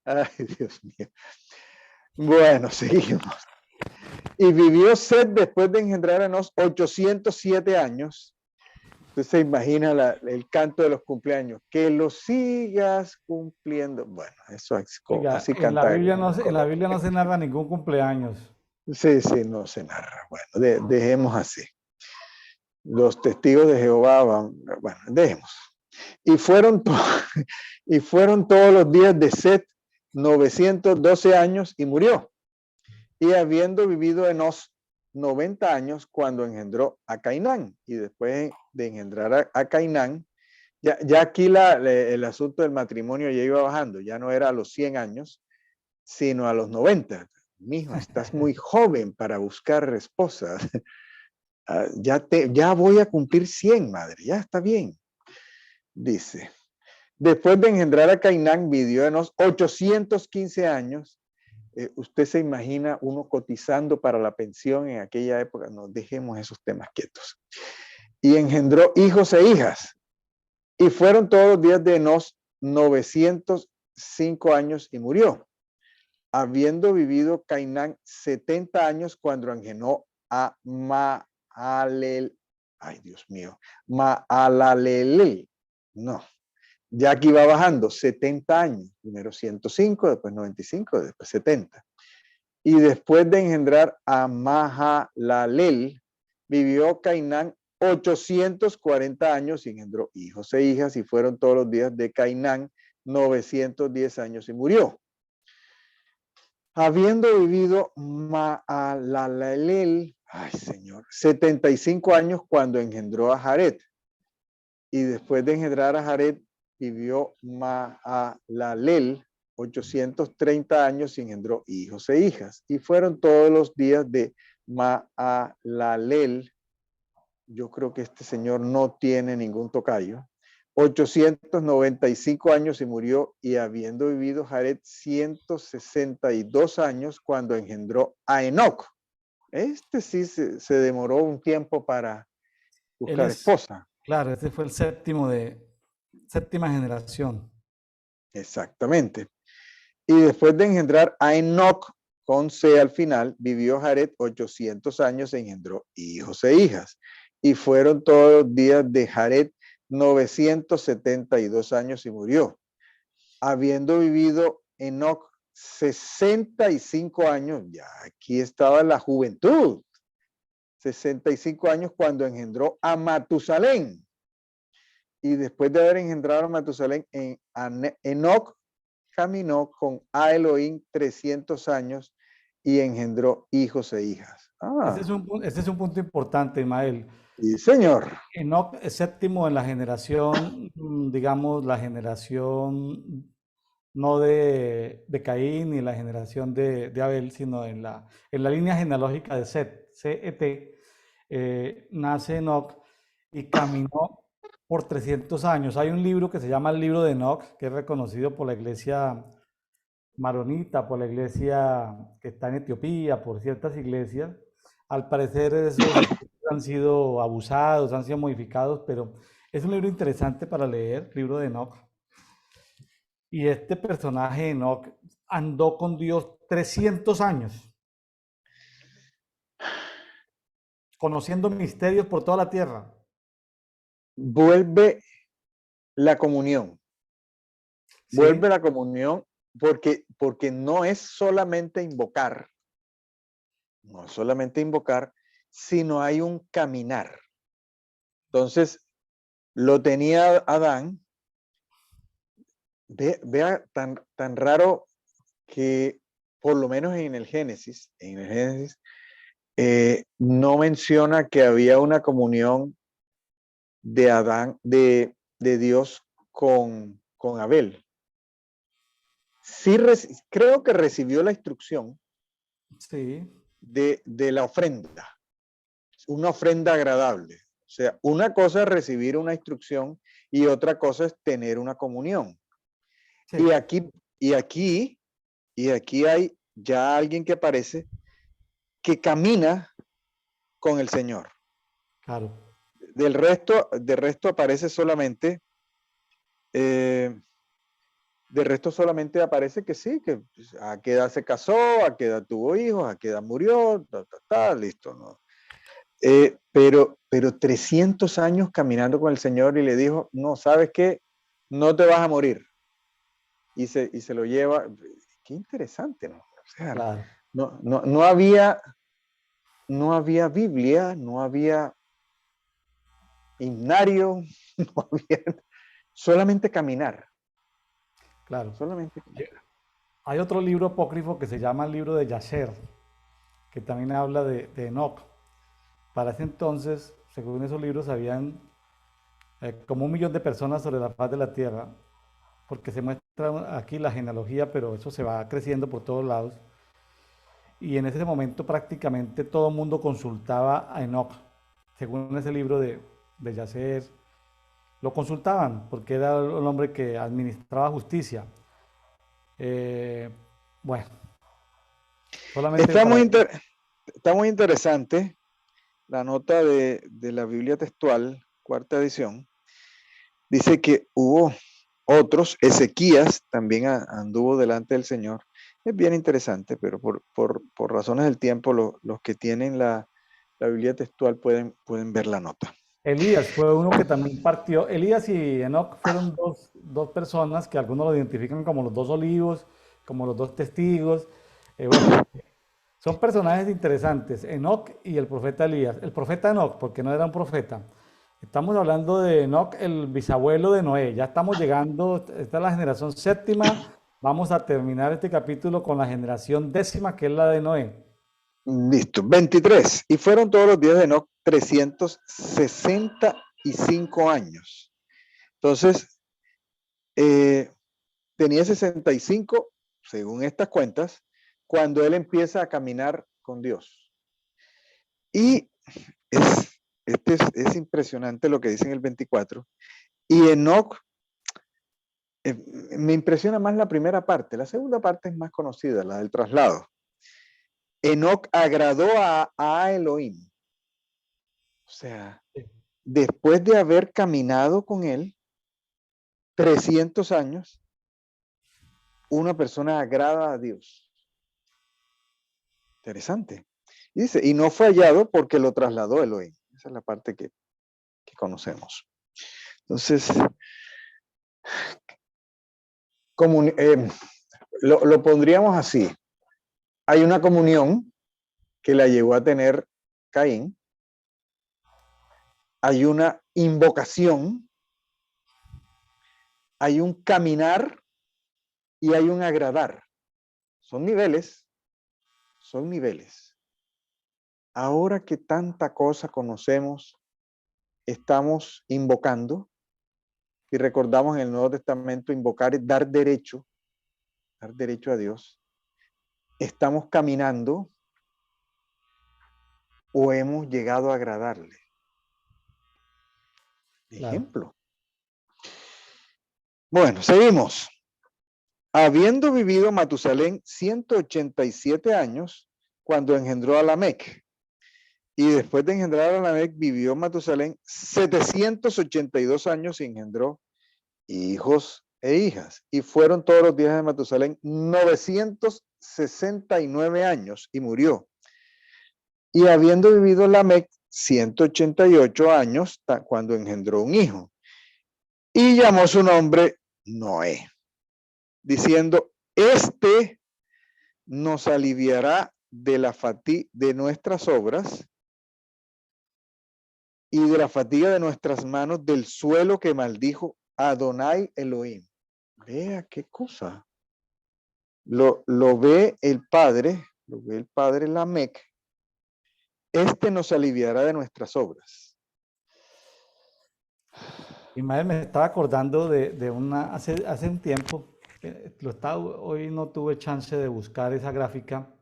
Ay, Dios mío. Bueno, seguimos. Y vivió Set después de engendrar a Enos 807 años. Usted se imagina el canto de los cumpleaños. Que lo sigas cumpliendo. Bueno, eso es como, Oiga, así en canta. en la Biblia no se narra ningún cumpleaños. Sí, no se narra. Bueno, dejemos así. Los testigos de Jehová van, dejemos. Y fueron todos los días de Set 912 años y murió. Y habiendo vivido Enos 90 años cuando engendró a Cainán. Y después de engendrar a Cainán, ya aquí el asunto del matrimonio ya iba bajando. Ya no era a los 100 años, sino a los 90. Mijo, estás muy joven para buscar esposa. Ya voy a cumplir 100, madre. Ya está bien. Dice, después de engendrar a Cainán, vivió Enos 815 años. Usted se imagina uno cotizando para la pensión en aquella época. No, dejemos esos temas quietos. Y engendró hijos e hijas. Y fueron todos los días de Enos 905 años y murió. Habiendo vivido Cainán 70 años cuando engendró a Maalel. Ay, Dios mío. Maalalel. No. Ya aquí va bajando 70 años. Primero 105, después 95, después 70. Y después de engendrar a Mahalalel, vivió Cainán 840 años y engendró hijos e hijas, y fueron todos los días de Cainán 910 años y murió. Habiendo vivido Mahalalel, ay Señor, 75 años cuando engendró a Jared. Y después de engendrar a Jared, vivió Mahalalel 830 años y engendró hijos e hijas. Y fueron todos los días de Mahalalel. Yo creo que este señor no tiene ningún tocayo. 895 años y murió, y habiendo vivido Jared 162 años cuando engendró a Enoc. Este sí se demoró un tiempo para Él buscar es, esposa. claro, este fue el séptima generación. Exactamente. Y después de engendrar a Enoc, con C al final, vivió Jared 800 años e engendró hijos e hijas. Y fueron todos los días de Jared 972 años y murió. Habiendo vivido Enoc 65 años, ya aquí estaba la juventud, 65 años cuando engendró a Matusalén. Y después de haber engendrado a Matusalén, Enoc caminó con a Elohim 300 años y engendró hijos e hijas. Este es un punto importante, Ismael. Sí, señor. Enoc es séptimo en la generación, digamos, la generación no de Caín ni la generación de Abel, sino en la línea genealógica de Set, C-E-T. Nace Enoc y caminó por 300 años. Hay un libro que se llama el libro de Enoc, que es reconocido por la iglesia maronita, por la iglesia que está en Etiopía, por ciertas iglesias. Al parecer esos han sido abusados, han sido modificados, pero es un libro interesante para leer, libro de Enoch. Y este personaje Enoch andó con Dios 300 años, conociendo misterios por toda la tierra. Vuelve la comunión. ¿Sí? Vuelve la comunión porque no es solamente invocar, no es solamente invocar, sino hay un caminar. Entonces, lo tenía Adán. Vea tan raro que por lo menos en el Génesis, no menciona que había una comunión de Adán, de Dios con Abel. Sí, creo que recibió la instrucción Sí, de la ofrenda, una ofrenda agradable. O sea, una cosa es recibir una instrucción y otra cosa es tener una comunión. sí, Y aquí hay ya alguien que aparece que camina con el Señor. claro. Del resto aparece solamente, de resto solamente aparece que sí, que pues, a qué edad se casó, a qué edad tuvo hijos, a qué edad murió, listo, ¿no? Pero 300 años caminando con el Señor y le dijo, no, ¿sabes qué? No te vas a morir. Y se lo lleva. Qué interesante, ¿no? O sea, Claro. no había Biblia, no había himnario, no había, solamente caminar. Claro. Solamente caminar. Hay otro libro apócrifo que se llama el libro de Yasher, que también habla de Enoch. Para ese entonces, según esos libros, habían como 1 millón de personas sobre la faz de la tierra, porque se muestra aquí la genealogía, pero eso se va creciendo por todos lados. Y en ese momento prácticamente todo el mundo consultaba a Enoch, según ese libro de Yasser. Lo consultaban porque era el hombre que administraba justicia. Eh, bueno, solamente Está muy, para... está muy interesante la nota de la Biblia textual, cuarta edición. Dice que hubo otros, Ezequías también anduvo delante del Señor. Es bien interesante, pero por razones del tiempo, los que tienen la Biblia textual pueden ver la nota. Elías fue uno que también partió. Elías y Enoch fueron dos personas que algunos lo identifican como los 2 olivos, como los 2 testigos. Bueno, son personajes interesantes, Enoch y el profeta Elías. El profeta Enoch, porque no era un profeta. Estamos hablando de Enoch, el bisabuelo de Noé. Ya estamos llegando, esta es la generación séptima. Vamos a terminar este capítulo con la generación 10ª, que es la de Noé. Listo, 23. Y fueron todos los días de Enoch 365 años. Entonces, tenía 65, según estas cuentas, cuando él empieza a caminar con Dios. Y es impresionante lo que dice en el 24. Y Enoch, me impresiona más la primera parte. La segunda parte es más conocida, la del traslado. Enoch agradó a Elohim. O sea, después de haber caminado con él 300 años, una persona agrada a Dios. Interesante. Y dice, y no fue hallado porque lo trasladó Elohim. Esa es la parte que conocemos. Entonces, lo pondríamos así. Hay una comunión que la llegó a tener Caín. Hay una invocación. Hay un caminar y hay un agradar. Son niveles. Son niveles. Ahora que tanta cosa conocemos, estamos invocando, y recordamos en el Nuevo Testamento invocar es dar derecho a Dios. Estamos caminando o hemos llegado a agradarle. Claro. Ejemplo. Bueno, seguimos. Habiendo vivido Matusalén 187 años cuando engendró a Lamec. Y después de engendrar a Lamec, vivió Matusalén 782 años y engendró hijos e hijas. Y fueron todos los días de Matusalén 969 años y murió. Y habiendo vivido Lamec 188 años cuando engendró un hijo. Y llamó su nombre Noé, diciendo, este nos aliviará de la fatiga de nuestras obras y de la fatiga de nuestras manos del suelo que maldijo Adonai Elohim. Vea qué cosa. Lo ve el Padre Lamec. Este nos aliviará de nuestras obras. Ismael, me estaba acordando de una, hace un tiempo, hoy no tuve chance de buscar esa gráfica.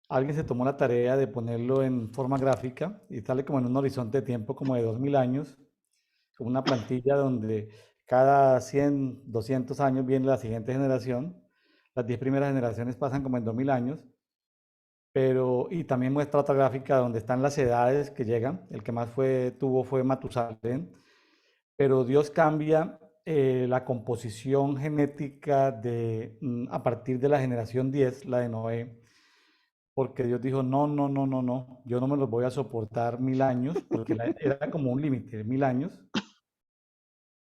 Alguien se tomó la tarea de ponerlo en forma gráfica y sale como en un horizonte de tiempo como de 2000 años, como una plantilla donde cada 100, 200 años viene la siguiente generación. Las 10 primeras generaciones pasan como en 2000 años, pero y también muestra otra gráfica donde están las edades que llegan. El que más tuvo fue Matusalén, pero Dios cambia la composición genética a partir de la generación 10, la de Noé, porque Dios dijo, no, no, no, no, no, yo no me los voy a soportar 1000 años, porque era como un límite, 1000 años.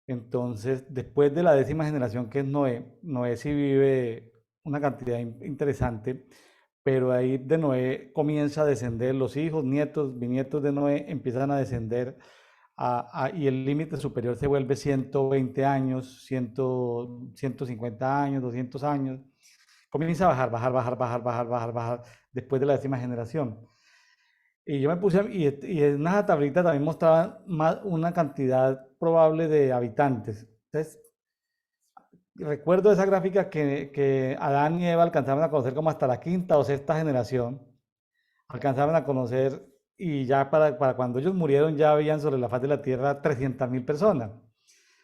Entonces, después de la 10ª generación, que es Noé, Noé sí vive una cantidad interesante, pero ahí de Noé comienza a descender los hijos, nietos, bisnietos de Noé empiezan a descender y el límite superior se vuelve 120 años, 100, 150 años, 200 años. Comienza a bajar, bajar, bajar, bajar, bajar, bajar, bajar, después de la 10ª generación. Y yo me puse, y en una tablita también mostraba una cantidad probable de habitantes. Entonces, recuerdo esa gráfica que Adán y Eva alcanzaron a conocer como hasta la 5ª o 6ª generación. Alcanzaron a conocer, y ya para cuando ellos murieron ya habían sobre la faz de la tierra 300.000 personas.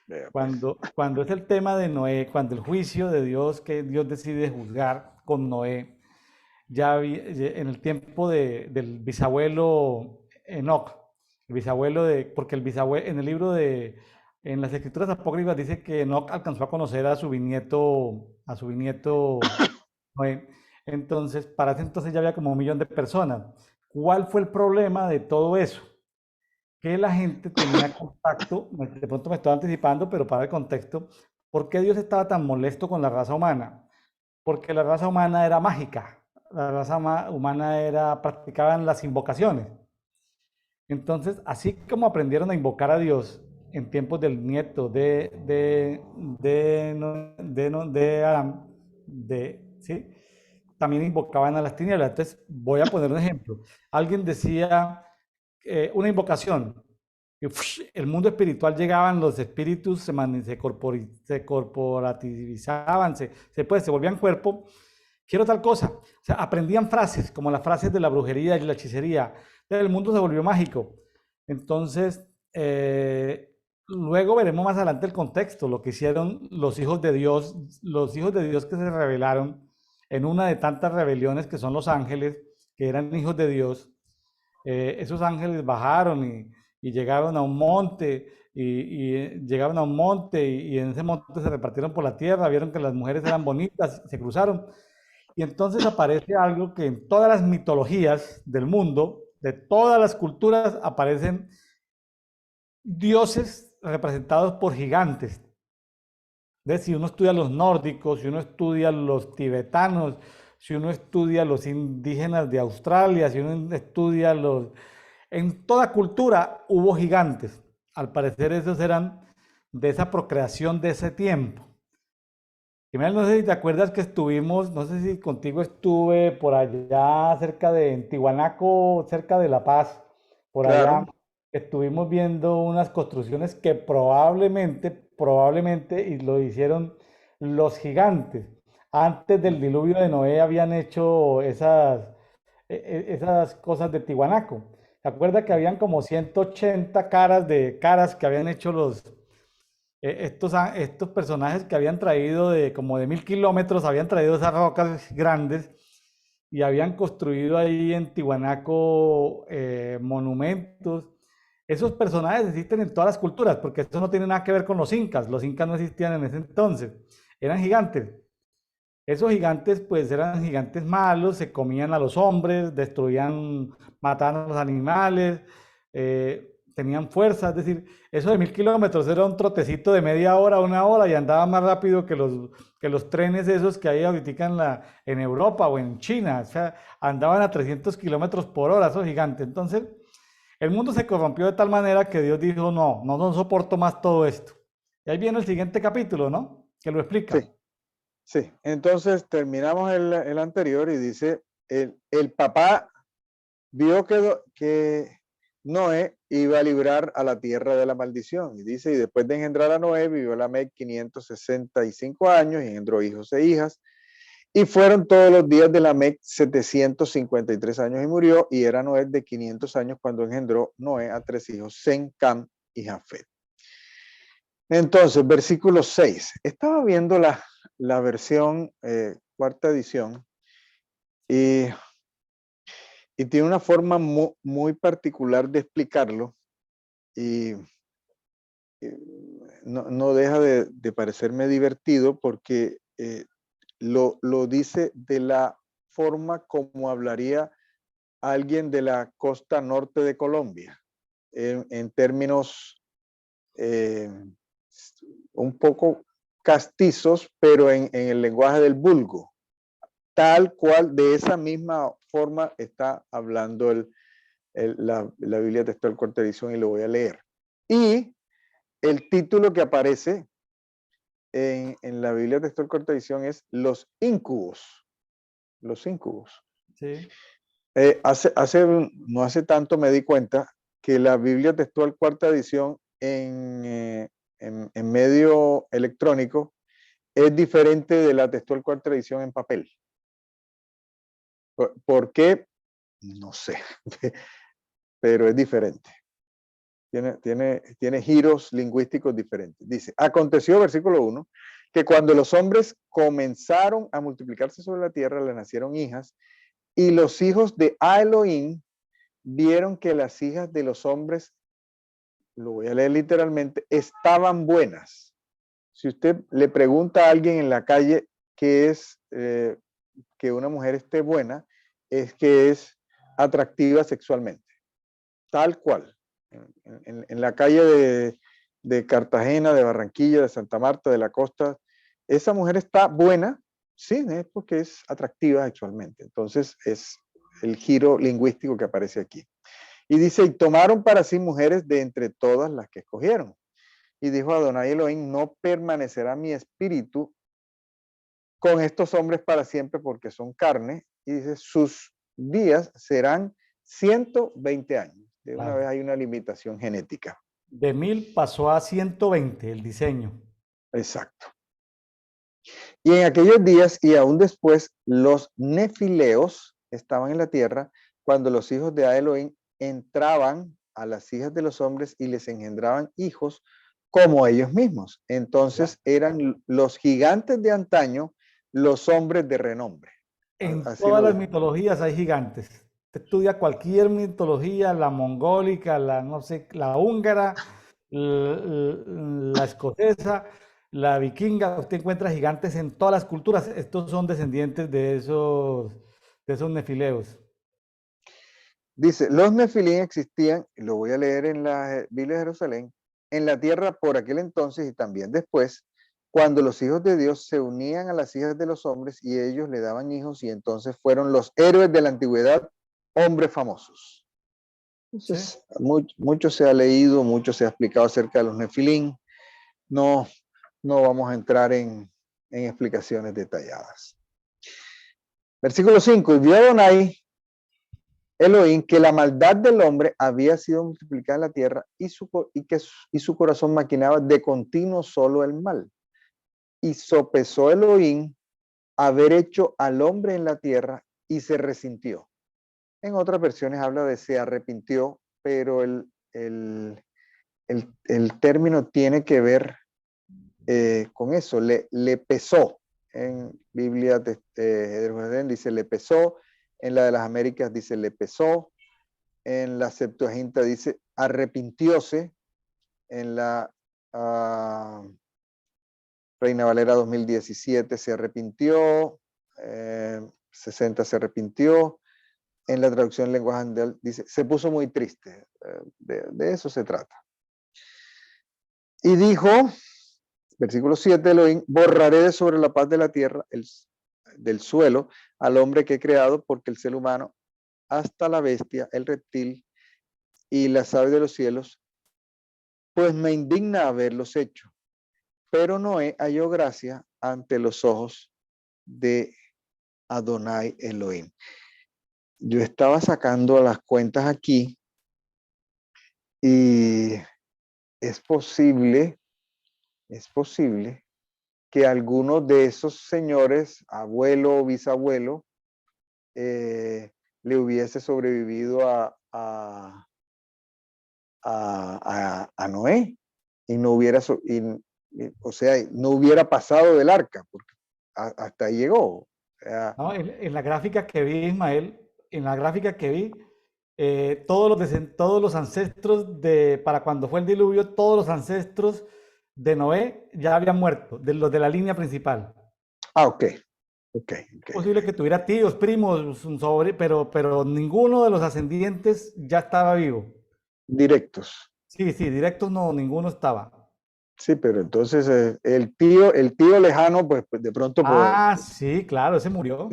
Vea, pues. Cuando es el tema de Noé, cuando el juicio de Dios, que Dios decide juzgar con Noé, en el tiempo del bisabuelo Enoch, el bisabuelo porque el bisabuelo, en el libro en las escrituras apócrifas dice que Enoch alcanzó a conocer a su bisnieto Noé. Entonces, para ese entonces ya había como 1 millón de personas. ¿Cuál fue el problema de todo eso? Que la gente tenía contacto, de pronto me estoy anticipando, pero para el contexto, ¿por qué Dios estaba tan molesto con la raza humana? Porque la raza humana era mágica, la raza humana practicaban las invocaciones. Entonces, así como aprendieron a invocar a Dios en tiempos del nieto de Adán, ¿sí? También invocaban a las tinieblas. Entonces, voy a poner un ejemplo. Alguien decía una invocación, y el mundo espiritual llegaban, los espíritus se corporativizaban, se volvían cuerpo. Quiero tal cosa. O sea, aprendían frases, como las frases de la brujería y la hechicería. Entonces, el mundo se volvió mágico. Entonces, luego veremos más adelante el contexto, lo que hicieron los hijos de Dios que se rebelaron en una de tantas rebeliones que son los ángeles, que eran hijos de Dios. Esos ángeles bajaron y llegaron a un monte llegaron a un monte y en ese monte se repartieron por la tierra, vieron que las mujeres eran bonitas, se cruzaron y entonces aparece algo que en todas las mitologías del mundo, de todas las culturas, aparecen dioses representados por gigantes. Si uno estudia los nórdicos, si uno estudia los tibetanos, si uno estudia los indígenas de Australia, si uno estudia En toda cultura hubo gigantes. Al parecer esos eran de esa procreación de ese tiempo. Jiménez, no sé si te acuerdas que estuvimos, no sé si contigo estuve por allá cerca de Tihuanaco, cerca de La Paz, por allá. Claro, Estuvimos viendo unas construcciones que probablemente, y lo hicieron los gigantes. Antes del diluvio de Noé habían hecho esas cosas de Tihuanaco. ¿Se acuerda que habían como 180 caras que habían hecho estos personajes que habían traído como de 1.000 kilómetros, habían traído esas rocas grandes y habían construido ahí en Tihuanaco monumentos? Esos personajes existen en todas las culturas, porque esto no tiene nada que ver con los incas. Los incas no existían en ese entonces, eran gigantes. Esos gigantes pues eran gigantes malos, se comían a los hombres, destruían, mataban a los animales, tenían fuerza, es decir, eso de 1.000 kilómetros era un trotecito de media hora, 1 hora y andaba más rápido que los trenes esos que hay ahorita en Europa o en China, o sea, andaban a 300 kilómetros por hora esos gigantes. Entonces, el mundo se corrompió de tal manera que Dios dijo, no soporto más todo esto. Y ahí viene el siguiente capítulo, ¿no? Que lo explica. sí, sí. Entonces terminamos el anterior y dice, el papá vio que Noé iba a librar a la tierra de la maldición. Y dice, y después de engendrar a Noé, vivió Lamec 565 años y engendró hijos e hijas. Y fueron todos los días de Lamec 753 años y murió. Y era Noé de 500 años cuando engendró Noé a 3 hijos, Sem, Cam y Jafet. Entonces, versículo 6. Estaba viendo la versión cuarta edición y tiene una forma muy particular de explicarlo y no deja de parecerme divertido porque lo dice de la forma como hablaría alguien de la costa norte de Colombia, en términos un poco castizos, pero en el lenguaje del vulgo. Tal cual, de esa misma forma está hablando la Biblia textual cuarta edición y lo voy a leer. Y el título que aparece en la Biblia Textual Corta Edición es Los Incubos. Los Incubos. Sí. No hace tanto me di cuenta que la Biblia Textual Cuarta Edición en medio electrónico es diferente de la Textual Cuarta Edición en papel. ¿Por qué? No sé, pero es diferente. Tiene giros lingüísticos diferentes. Dice, aconteció, versículo 1, que cuando los hombres comenzaron a multiplicarse sobre la tierra, le nacieron hijas, y los hijos de Elohim vieron que las hijas de los hombres, lo voy a leer literalmente, estaban buenas. Si usted le pregunta a alguien en la calle qué es que una mujer esté buena, es que es atractiva sexualmente, tal cual. En la calle de Cartagena, de Barranquilla, de Santa Marta, de la costa, esa mujer está buena, sí, es porque es atractiva sexualmente. Entonces es el giro lingüístico que aparece aquí. Y dice, y tomaron para sí mujeres de entre todas las que escogieron. Y dijo Adonai Elohim, no permanecerá mi espíritu con estos hombres para siempre porque son carne. Y dice, sus días serán 120 años. De una vez hay una limitación genética. De 1000 pasó a 120 el diseño. Exacto. Y en aquellos días y aún después, los nefileos estaban en la tierra cuando los hijos de Elohim entraban a las hijas de los hombres y les engendraban hijos como ellos mismos. Entonces eran los gigantes de antaño, los hombres de renombre. En Así todas lo las dijo. mitologías hay gigantes. Te estudia cualquier mitología, la mongólica, la no sé, la húngara, la escocesa, la vikinga. Usted encuentra gigantes en todas las culturas. Estos son descendientes de esos nefileos. Dice, los nefilim existían, y lo voy a leer en la Biblia de Jerusalén, en la tierra por aquel entonces y también después, cuando los hijos de Dios se unían a las hijas de los hombres y ellos le daban hijos y entonces fueron los héroes de la antigüedad, hombres famosos. Entonces, ¿Sí? mucho se ha leído, mucho se ha explicado acerca de los nefilim. No, no vamos a entrar en explicaciones detalladas. Versículo 5, y vio Adonai Elohim que la maldad del hombre había sido multiplicada en la tierra y su corazón maquinaba de continuo solo el mal. Y sopesó Elohim haber hecho al hombre en la tierra y se resintió. En otras versiones habla de se arrepintió, pero el término tiene que ver con eso, le pesó. En Biblia de Jerusalén dice le pesó, en la de las Américas dice le pesó, en la Septuaginta dice arrepintióse, en la Reina Valera 2017 se arrepintió, 60 se arrepintió, en la traducción lenguaje andal dice se puso muy triste, de eso se trata. Y dijo, versículo 7, Elohim, borraré de sobre la paz de la tierra, del suelo, al hombre que he creado, porque el ser humano, hasta la bestia, el reptil y las aves de los cielos, pues me indigna haberlos hecho. Pero Noé halló gracia ante los ojos de Adonai Elohim. Yo estaba sacando las cuentas aquí y es posible que algunos de esos señores, abuelo o bisabuelo, le hubiese sobrevivido a Noé y no hubiera, o sea, no hubiera pasado del arca, porque hasta ahí llegó. O sea, ¿No? En la gráfica que vi, Ismael, en la gráfica que vi, todos los ancestros para cuando fue el diluvio, todos los ancestros de Noé ya habían muerto, de los de la línea principal. ok. Es posible que tuviera tíos, primos, un pero ninguno de los ascendientes ya estaba vivo. Directos. Sí, sí, directos no, ninguno estaba. Sí, pero entonces el tío lejano, pues de pronto, pues, Ah, sí, claro, ese murió.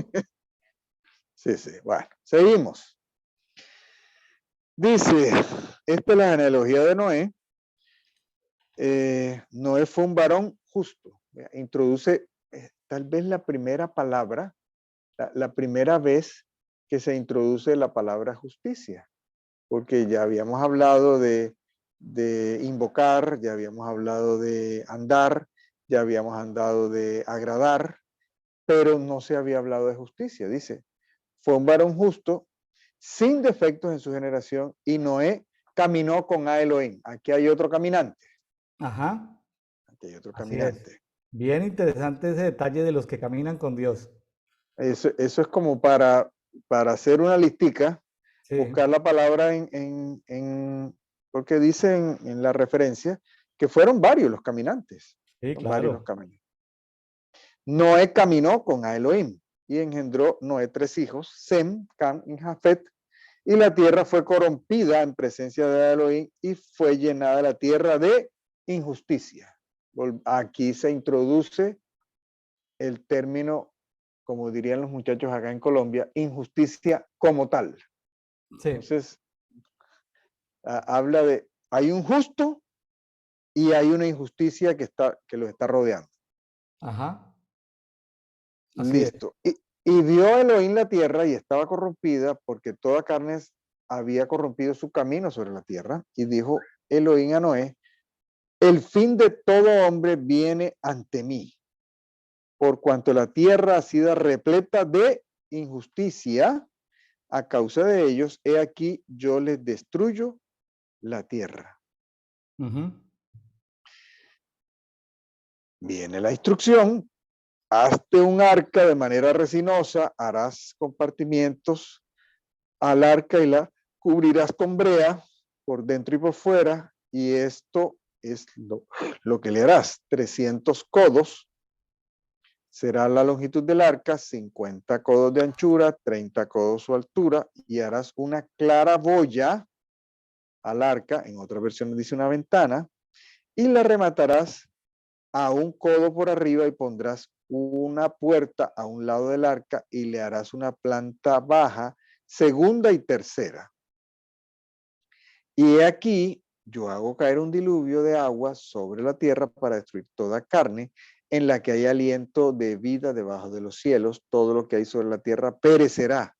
sí, bueno, seguimos. Dice, esta es la genealogía de Noé. Noé fue un varón justo. Introduce tal vez la primera palabra, la primera vez que se introduce la palabra justicia, porque ya habíamos hablado de invocar, ya habíamos hablado de andar, ya habíamos hablado de agradar, pero no se había hablado de justicia. Dice, fue un varón justo, sin defectos en su generación, y Noé caminó con a Elohim. Aquí hay otro caminante. Ajá, Aquí hay otro así es. caminante. Bien interesante ese detalle de los que caminan con Dios. Eso es como para hacer una listica, Sí, buscar la palabra porque dice en la referencia que fueron varios los caminantes. sí, Son varios los claro. caminantes. Noé caminó con a Elohim y engendró Noé 3 hijos, Sem, Cam y Jafet, y la tierra fue corrompida en presencia de Elohim y fue llenada la tierra de injusticia. Aquí se introduce el término, como dirían los muchachos acá en Colombia, injusticia como tal. Sí, Entonces, habla de, hay un justo y hay una injusticia que los está rodeando. ajá, así es. Listo. Y vio Elohim la tierra y estaba corrompida porque toda carne había corrompido su camino sobre la tierra. Y dijo Elohim a Noé, el fin de todo hombre viene ante mí, por cuanto la tierra ha sido repleta de injusticia. A causa de ellos, he aquí, yo les destruyo la tierra. Ujú. Viene la instrucción, hazte un arca de manera resinosa, harás compartimientos al arca y la cubrirás con brea por dentro y por fuera, y esto es lo que le harás, 300 codos, será la longitud del arca, 50 codos de anchura, 30 codos su altura, y harás una claraboya al arca, en otra versión dice una ventana, y la rematarás a un codo por arriba y pondrás una puerta a un lado del arca y le harás una planta baja, segunda y tercera. Y he aquí, yo hago caer un diluvio de agua sobre la tierra para destruir toda carne en la que hay aliento de vida debajo de los cielos. Todo lo que hay sobre la tierra perecerá.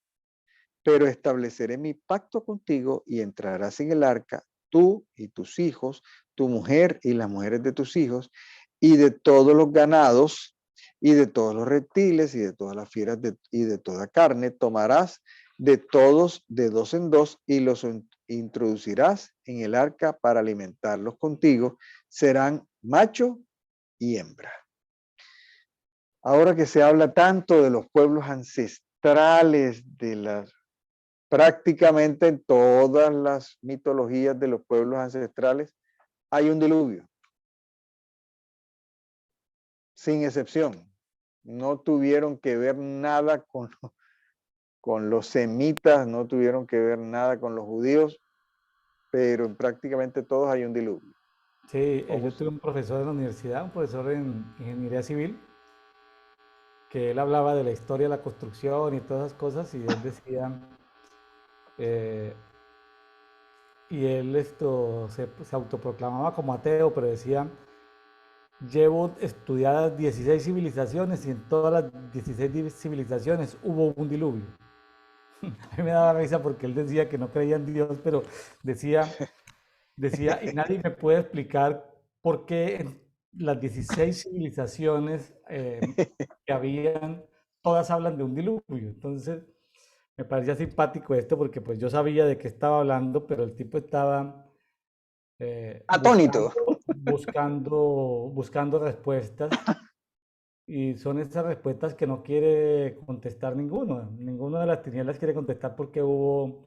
Pero estableceré mi pacto contigo y entrarás en el arca, tú y tus hijos, tu mujer y las mujeres de tus hijos, y de todos los ganados, y de todos los reptiles, y de todas las fieras, y de toda carne, tomarás de todos de dos en dos, y los introducirás en el arca para alimentarlos contigo. Serán macho y hembra. Ahora que se habla tanto de los pueblos ancestrales, de las prácticamente en todas las mitologías de los pueblos ancestrales hay un diluvio, sin excepción. No tuvieron que ver nada con los semitas, no tuvieron que ver nada con los judíos, pero en prácticamente todos hay un diluvio. Sí, yo Todos. tuve un profesor en la universidad, un profesor en ingeniería civil, que él hablaba de la historia de la construcción y todas esas cosas, y él decía, eh, y él se autoproclamaba como ateo, pero decía, llevo estudiadas 16 civilizaciones y en todas las 16 civilizaciones hubo un diluvio. A mí me daba risa porque él decía que no creía en Dios, pero decía, y nadie me puede explicar por qué en las 16 civilizaciones que habían, todas hablan de un diluvio. Entonces, me parecía simpático esto porque pues yo sabía de qué estaba hablando, pero el tipo estaba Atónito. buscando respuestas y son esas respuestas que no quiere contestar ninguno. Ninguno de las tinieblas quiere contestar porque hubo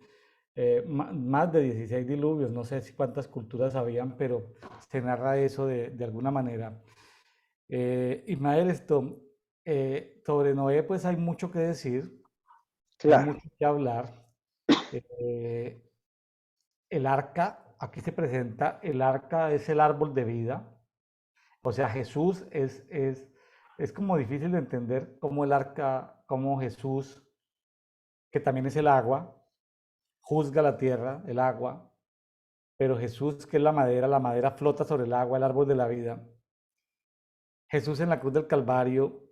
más de 16 diluvios, no sé si cuántas culturas habían, pero se narra eso de alguna manera. Ismael, sobre Noé, pues hay mucho que decir, hay Claro. mucho que hablar. Eh, el arca, aquí se presenta, el arca es el árbol de vida, o sea, Jesús es como difícil de entender cómo el arca, cómo Jesús, que también es el agua, juzga la tierra, el agua, pero Jesús, que es la madera flota sobre el agua, el árbol de la vida. Jesús en la cruz del Calvario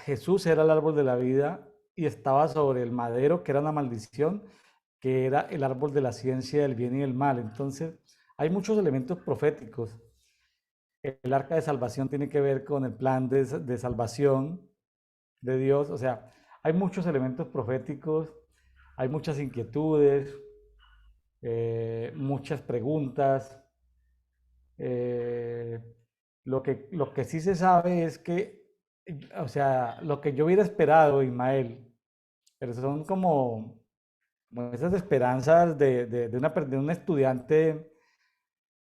Jesús era el árbol de la vida y estaba sobre el madero, que era una maldición, que era el árbol de la ciencia del bien y del mal. Entonces, hay muchos elementos proféticos. El arca de salvación tiene que ver con el plan de salvación de Dios. O sea, hay muchos elementos proféticos, hay muchas inquietudes, muchas preguntas. Eh, lo que sí se sabe es que, o sea, lo que yo hubiera esperado, Ismael, pero son como esas esperanzas de un estudiante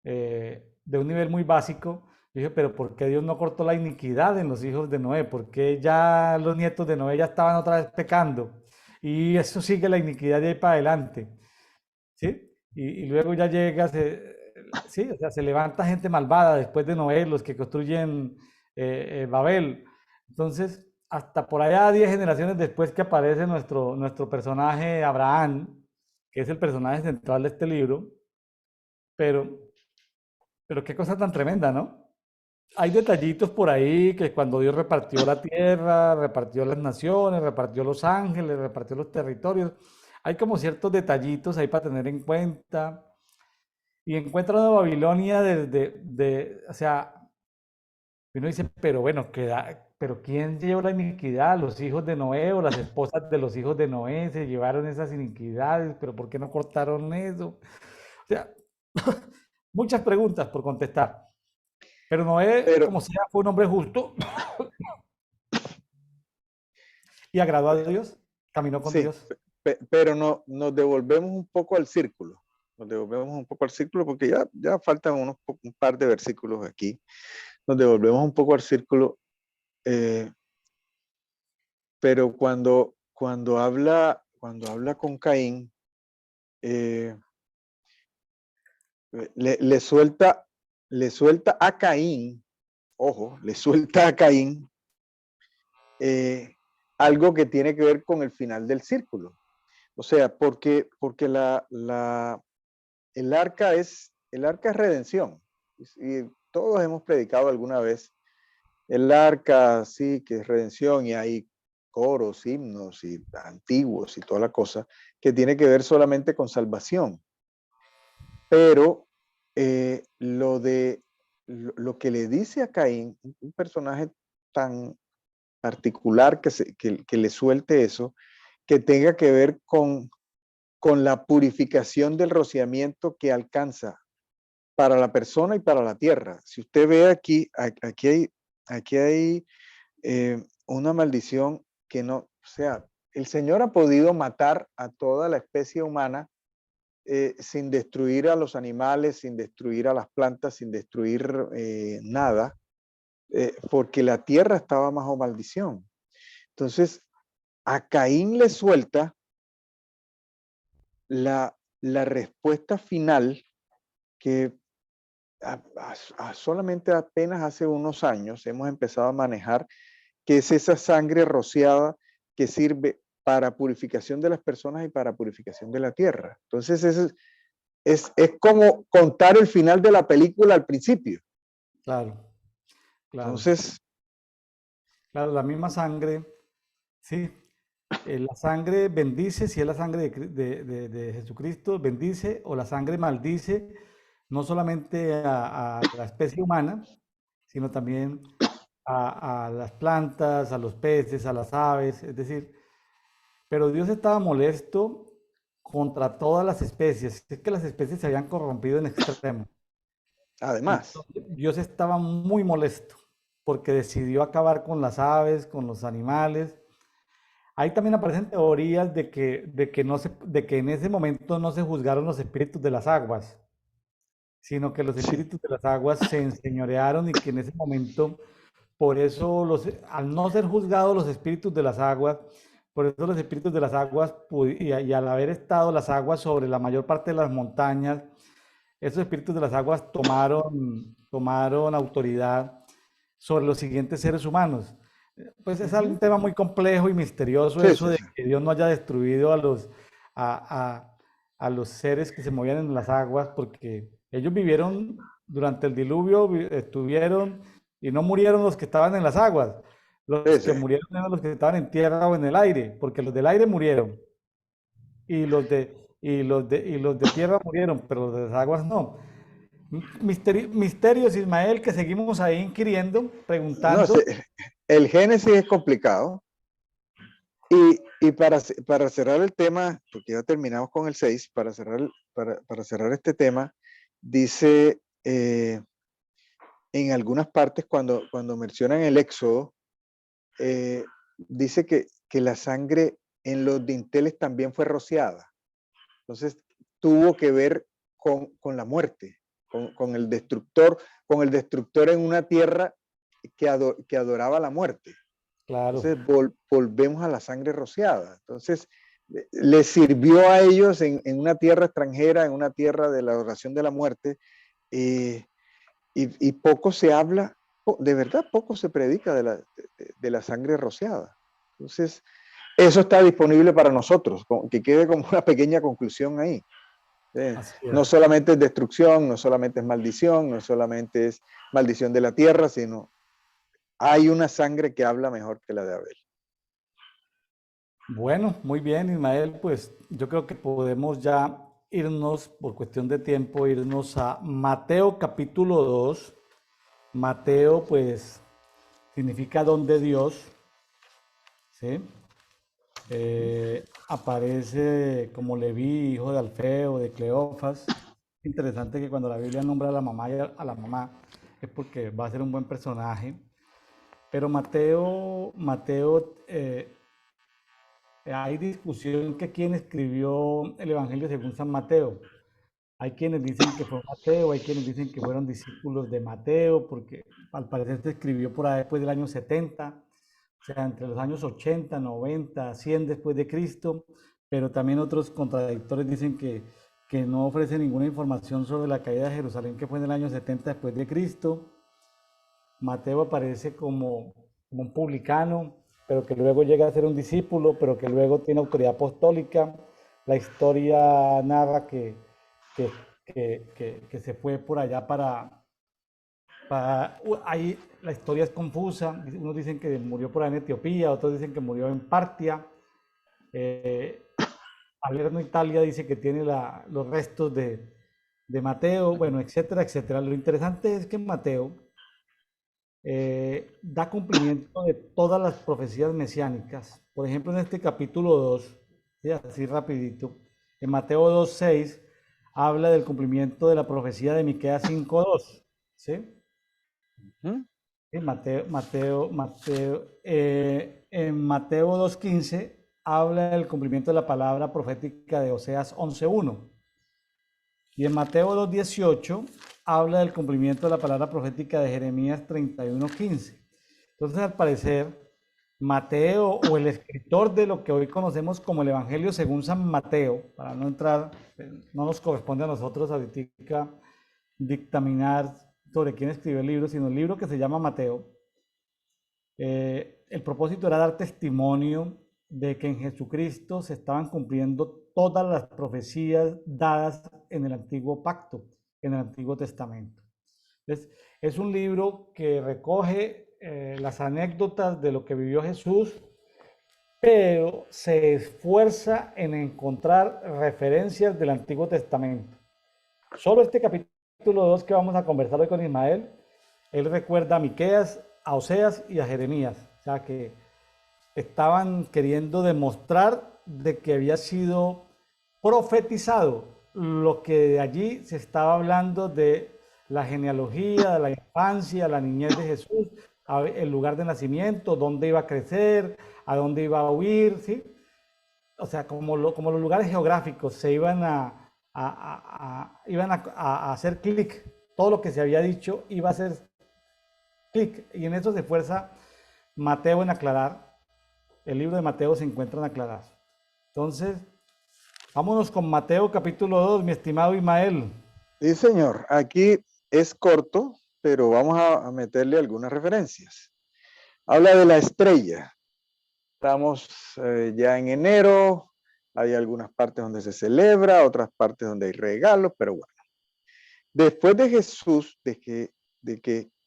de un nivel muy básico. Yo dije, pero ¿por qué Dios no cortó la iniquidad en los hijos de Noé? ¿Por qué ya los nietos de Noé ya estaban otra vez pecando? Y eso sigue la iniquidad de ahí para adelante, ¿sí? Y luego ya llega, sí, o sea, se levanta gente malvada después de Noé, los que construyen Babel. Entonces, hasta por allá 10 generaciones después que aparece nuestro personaje Abraham, que es el personaje central de este libro, pero, pero qué cosa tan tremenda, ¿no? Hay detallitos por ahí que cuando Dios repartió la tierra, repartió las naciones, repartió los ángeles, repartió los territorios, hay como ciertos detallitos ahí para tener en cuenta. Y encuentra a Babilonia o sea, uno dice, pero bueno, pero ¿quién llevó la iniquidad? ¿Los hijos de Noé o las esposas de los hijos de Noé se llevaron esas iniquidades? ¿Pero por qué no cortaron eso? O sea, muchas preguntas por contestar. Pero Noé, Pero, como sea, fue un hombre justo y agradó a Dios, caminó con sí, Dios. pero no, nos devolvemos un poco al círculo. Nos devolvemos un poco al círculo porque ya faltan un par de versículos aquí. Nos devolvemos un poco al círculo, pero cuando habla con Caín, eh, le suelta a Caín, ojo, le suelta a Caín eh, algo que tiene que ver con el final del círculo. O sea, porque el arca es redención. Y todos hemos predicado alguna vez el arca, sí, que es redención, y hay coros, himnos y antiguos y toda la cosa, que tiene que ver solamente con salvación. Pero lo que le dice a Caín, un personaje tan particular que le suelte eso, que tenga que ver con la purificación del rociamiento que alcanza para la persona y para la tierra. Si usted ve aquí hay una maldición que no, o sea, el Señor ha podido matar a toda la especie humana sin destruir a los animales, sin destruir a las plantas, sin destruir nada, porque la tierra estaba bajo maldición. Entonces, a Caín le suelta la respuesta final que solamente apenas hace unos años hemos empezado a manejar, que es esa sangre rociada que sirve para purificación de las personas y para purificación de la tierra. Entonces, es como contar el final de la película al principio. Claro, claro. Entonces, Claro, la misma sangre, sí. La sangre bendice, si es la sangre de Jesucristo, bendice, o la sangre maldice, no solamente a la especie humana, sino también a las plantas, a los peces, a las aves. Es decir, pero Dios estaba molesto contra todas las especies. Es que las especies se habían corrompido en extremo. además, Entonces, Dios estaba muy molesto porque decidió acabar con las aves, con los animales. Ahí también aparecen teorías de que en ese momento no se juzgaron los espíritus de las aguas, sino que los sí, espíritus de las aguas se enseñorearon y que en ese momento, por eso, al no ser juzgados los espíritus de las aguas, por eso los espíritus de las aguas, y al haber estado las aguas sobre la mayor parte de las montañas, esos espíritus de las aguas tomaron autoridad sobre los siguientes seres humanos. Pues es un ujú, tema muy complejo y misterioso sí, eso sí, de sí. que Dios no haya destruido a a los seres que se movían en las aguas, porque ellos vivieron durante el diluvio, estuvieron y no murieron los que estaban en las aguas. Los Sí, que sí. murieron eran los que estaban en tierra o en el aire, porque los del aire murieron y los de tierra murieron, pero los de las aguas no. Misterios, Ismael, que seguimos ahí inquiriendo, No sé, preguntando. el Génesis es complicado. Y para cerrar el tema, porque ya terminamos con el 6, para cerrar este tema, dice en algunas partes cuando mencionan el Éxodo, dice que la sangre en los dinteles también fue rociada. Entonces tuvo que ver con la muerte, con el destructor en una tierra que adoraba la muerte. Claro, Entonces volvemos a la sangre rociada. Entonces les sirvió a ellos en una tierra extranjera, en una tierra de la adoración de la muerte, y poco se habla, de verdad poco se predica de la sangre rociada. Entonces, eso está disponible para nosotros, que quede como una pequeña conclusión ahí. así No es. solamente es destrucción, no solamente es maldición, no solamente es maldición de la tierra, sino hay una sangre que habla mejor que la de Abel. Bueno, muy bien, Ismael, pues yo creo que podemos ya irnos, por cuestión de tiempo, irnos a Mateo capítulo 2. Mateo, pues, significa don de Dios, ¿sí? Aparece como Leví, hijo de Alfeo, de Cleofas. Interesante que cuando la Biblia nombra a la mamá a la mamá es porque va a ser un buen personaje. Pero Mateo, hay discusión que quién escribió el Evangelio según San Mateo. Hay quienes dicen que fue Mateo, hay quienes dicen que fueron discípulos de Mateo, porque al parecer se escribió por ahí después del año 70, o sea, entre los años 80, 90, 100 después de Cristo, pero también otros contradictores dicen que no ofrece ninguna información sobre la caída de Jerusalén, que fue en el año 70 después de Cristo. Mateo aparece como un publicano, pero que luego llega a ser un discípulo, pero que luego tiene autoridad apostólica. La historia narra que se fue por allá ahí la historia es confusa. Unos dicen que murió por ahí en Etiopía, otros dicen que murió en Partia. Eh, Salerno, Italia, dice que tiene los restos de Mateo, bueno, etcétera, etcétera. Lo interesante es que Mateo da cumplimiento de todas las profecías mesiánicas. Por ejemplo, en este capítulo 2, ¿sí? Así rapidito, en Mateo 2:6 habla del cumplimiento de la profecía de Miqueas 5:2, ¿sí? ¿Mm? En en Mateo 2:15 habla del cumplimiento de la palabra profética de Oseas 11:1. Y en Mateo 2:18 habla del cumplimiento de la palabra profética de Jeremías 31:15. Entonces, al parecer, Mateo o el escritor de lo que hoy conocemos como el Evangelio según San Mateo, para no entrar, no nos corresponde a nosotros ahorita dictaminar sobre quién escribió el libro, sino el libro que se llama Mateo. El propósito era dar testimonio de que en Jesucristo se estaban cumpliendo todas las profecías dadas en el antiguo pacto, en el Antiguo Testamento. Entonces, es un libro que recoge las anécdotas de lo que vivió Jesús, pero se esfuerza en encontrar referencias del Antiguo Testamento. Solo este capítulo 2 que vamos a conversar hoy con Ismael, él recuerda a Miqueas, a Oseas y a Jeremías. O sea que estaban queriendo demostrar de que había sido profetizado lo que de allí se estaba hablando de la genealogía, de la infancia, la niñez de Jesús, el lugar de nacimiento, dónde iba a crecer, a dónde iba a huir, ¿sí? O sea, como los lugares geográficos se iban a hacer clic, todo lo que se había dicho iba a hacer clic, y en eso se esfuerza Mateo en aclarar. El libro de Mateo se encuentra en aclarar. Entonces, vámonos con Mateo capítulo 2, mi estimado Ismael. Sí, señor. Aquí es corto, pero vamos a meterle algunas referencias. Habla de la estrella. Estamos ya en enero, Hay algunas partes donde se celebra, otras partes donde hay regalos, pero bueno. Después de Jesús,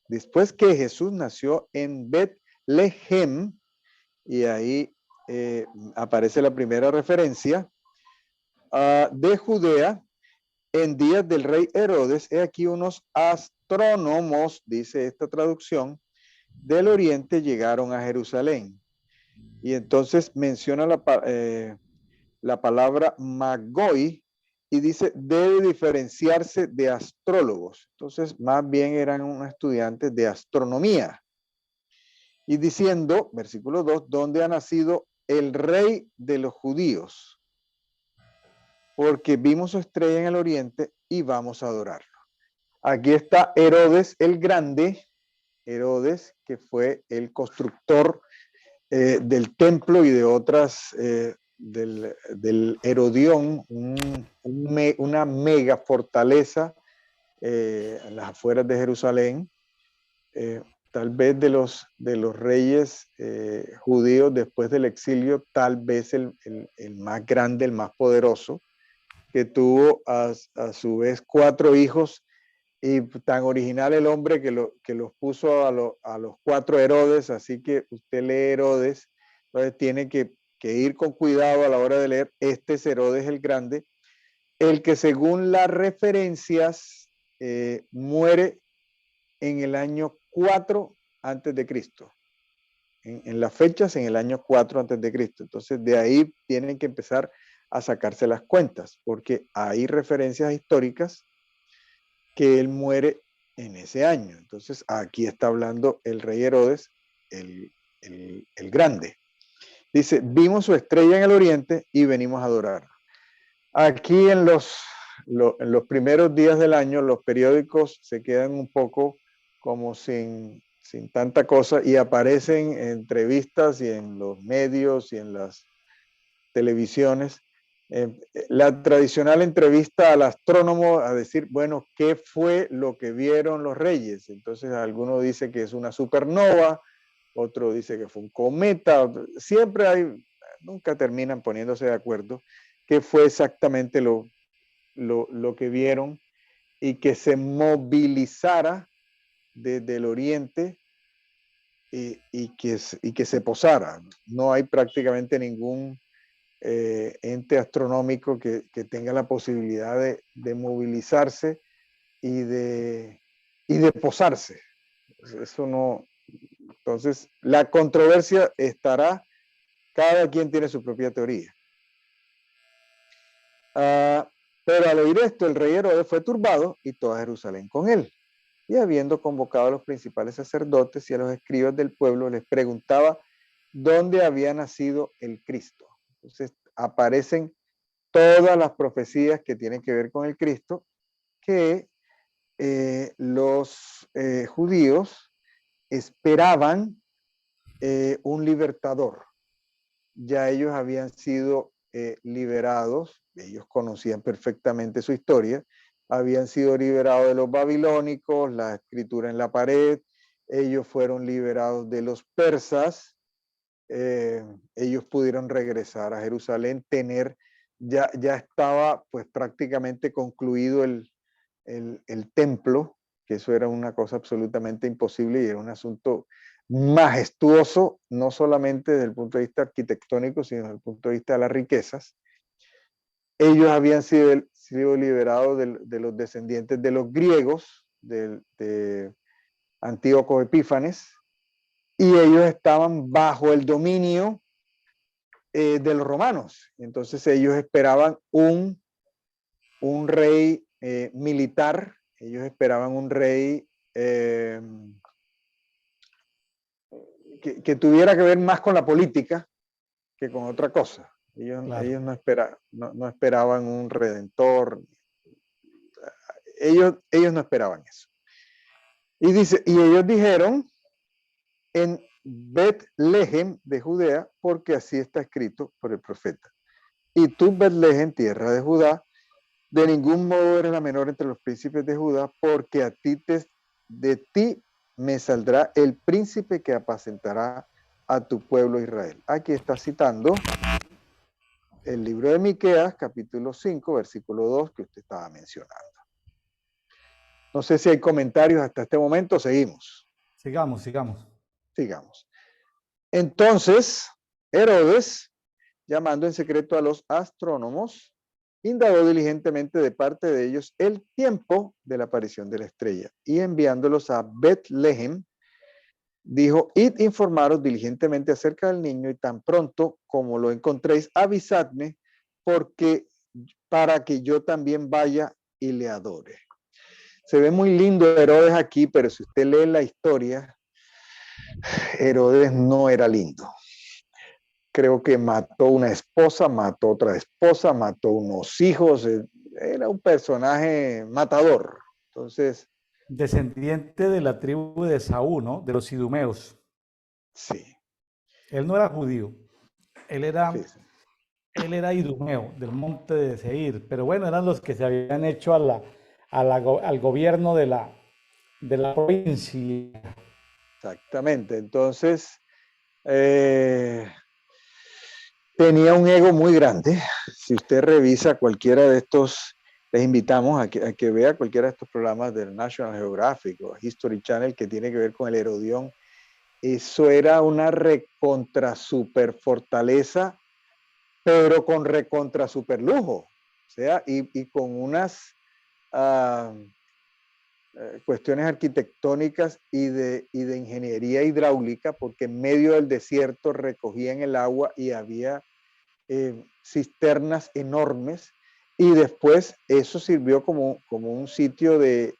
después que Jesús nació en Betlehem, y ahí aparece la primera referencia, de Judea, en días del rey Herodes, he aquí unos astrónomos, dice esta traducción, del oriente llegaron a Jerusalén. Y entonces menciona la palabra magoi y dice, debe diferenciarse de astrólogos. Entonces, más bien eran unos estudiantes de astronomía. Y diciendo, versículo 2, ¿dónde ha nacido el rey de los judíos? Porque vimos su estrella en el oriente y vamos a adorarlo. Aquí está Herodes el Grande, Herodes, que fue el constructor del templo y de otras, del Herodión, una mega fortaleza en las afueras de Jerusalén, tal vez de los reyes judíos después del exilio, tal vez el más grande, el más poderoso, que tuvo a su vez 4 hijos, y tan original el hombre que los puso a los 4 Herodes, así que usted lee Herodes, entonces tiene que ir con cuidado a la hora de leer. Este es Herodes el Grande, el que según las referencias muere en el año 4 antes de Cristo. En las fechas, en el año 4 antes de Cristo. Entonces de ahí tienen que empezar a sacarse las cuentas, porque hay referencias históricas que él muere en ese año. Entonces aquí está hablando el rey Herodes, el Grande. Dice, vimos su estrella en el oriente y venimos a adorarla. Aquí en los primeros días del año, los periódicos se quedan un poco como sin tanta cosa, y aparecen entrevistas y en los medios y en las televisiones, la tradicional entrevista al astrónomo a decir, bueno, ¿qué fue lo que vieron los reyes? Entonces alguno dice que es una supernova, otro dice que fue un cometa, siempre hay, nunca terminan poniéndose de acuerdo qué fue exactamente lo que vieron, y que se movilizara desde el oriente y que se posara. No hay prácticamente ningún ente astronómico que tenga la posibilidad de movilizarse y de posarse. Eso no. Entonces, la controversia estará, cada quien tiene su propia teoría. Pero al oír esto, el rey Herodes fue turbado y toda Jerusalén con él. Y habiendo convocado a los principales sacerdotes y a los escribas del pueblo, les preguntaba dónde había nacido el Cristo. Entonces aparecen todas las profecías que tienen que ver con el Cristo, que los judíos esperaban un libertador. Ya ellos habían sido liberados, ellos conocían perfectamente su historia, habían sido liberados de los babilónicos, la escritura en la pared, ellos fueron liberados de los persas, ellos pudieron regresar a Jerusalén, ya estaba pues prácticamente concluido el templo, que eso era una cosa absolutamente imposible y era un asunto majestuoso, no solamente desde el punto de vista arquitectónico, sino desde el punto de vista de las riquezas. Ellos habían sido liberados de los descendientes de los griegos, de Antíoco Epífanes, y ellos estaban bajo el dominio de los romanos. Entonces ellos esperaban un rey militar, ellos esperaban un rey que tuviera que ver más con la política que con otra cosa. Ellos no esperaban un redentor. Ellos no esperaban eso. Y dice, y ellos dijeron en Betlehem de Judea, porque así está escrito por el profeta. Y tú, Betlehem, tierra de Judá, de ningún modo eres la menor entre los príncipes de Judá, porque de ti me saldrá el príncipe que apacentará a tu pueblo Israel. Aquí está citando el libro de Miqueas, capítulo 5, versículo 2, que usted estaba mencionando. No sé si hay comentarios hasta este momento, seguimos. Sigamos, sigamos. Sigamos. Entonces, Herodes, llamando en secreto a los astrónomos, indagó diligentemente de parte de ellos el tiempo de la aparición de la estrella y enviándolos a Betlehem, dijo, id informaros diligentemente acerca del niño y tan pronto como lo encontréis, avisadme porque para que yo también vaya y le adore. Se ve muy lindo Herodes aquí, pero si usted lee la historia, Herodes no era lindo. Creo que mató una esposa, mató otra esposa, mató unos hijos. Era un personaje matador. Entonces, Descendiente de la tribu de Saúl, ¿no? De los idumeos. sí, Él no era judío, él era, sí, sí. él era idumeo, del monte de Seir, pero bueno, eran los que se habían hecho al gobierno de la provincia. Exactamente. Entonces, tenía un ego muy grande. Si usted revisa cualquiera de estos, les invitamos a que vea cualquiera de estos programas del National Geographic o History Channel que tiene que ver con el Herodión. Eso era una recontra super fortaleza, pero con recontra super lujo. O sea, y con unas cuestiones arquitectónicas y de ingeniería hidráulica, porque en medio del desierto recogían el agua y había cisternas enormes, y después eso sirvió como un sitio de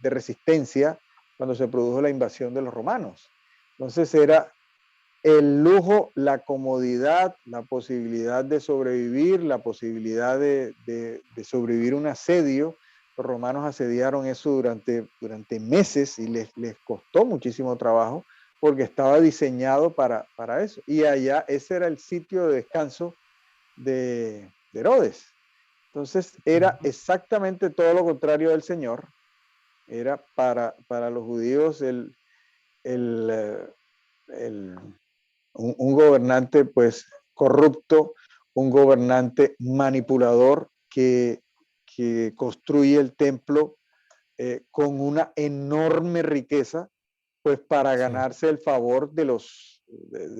resistencia cuando se produjo la invasión de los romanos. Entonces era el lujo, la comodidad, la posibilidad de sobrevivir, la posibilidad de sobrevivir un asedio. Los romanos asediaron eso durante meses y les costó muchísimo trabajo porque estaba diseñado para eso. Y allá ese era el sitio de descanso de Herodes. Entonces era exactamente todo lo contrario del Señor. Era para los judíos el, un gobernante pues corrupto, un gobernante manipulador que construye el templo con una enorme riqueza, pues para Sí, ganarse el favor de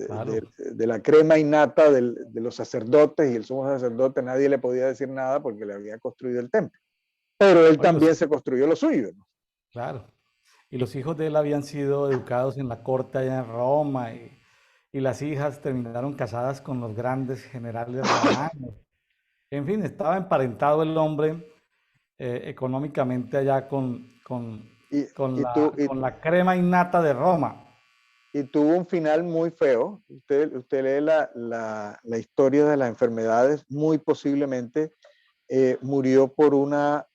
claro. de la crema innata de los sacerdotes, y el sumo sacerdote nadie le podía decir nada porque le había construido el templo. Pero él Oye, también se construyó lo suyo, ¿no? claro. Y los hijos de él habían sido educados en la corte allá en Roma y las hijas terminaron casadas con los grandes generales romanos. En fin, estaba emparentado el hombre económicamente allá Y, y, tu, y, con la crema innata de Roma. y tuvo un final muy feo. Usted lee la historia de las enfermedades, muy posiblemente murió por una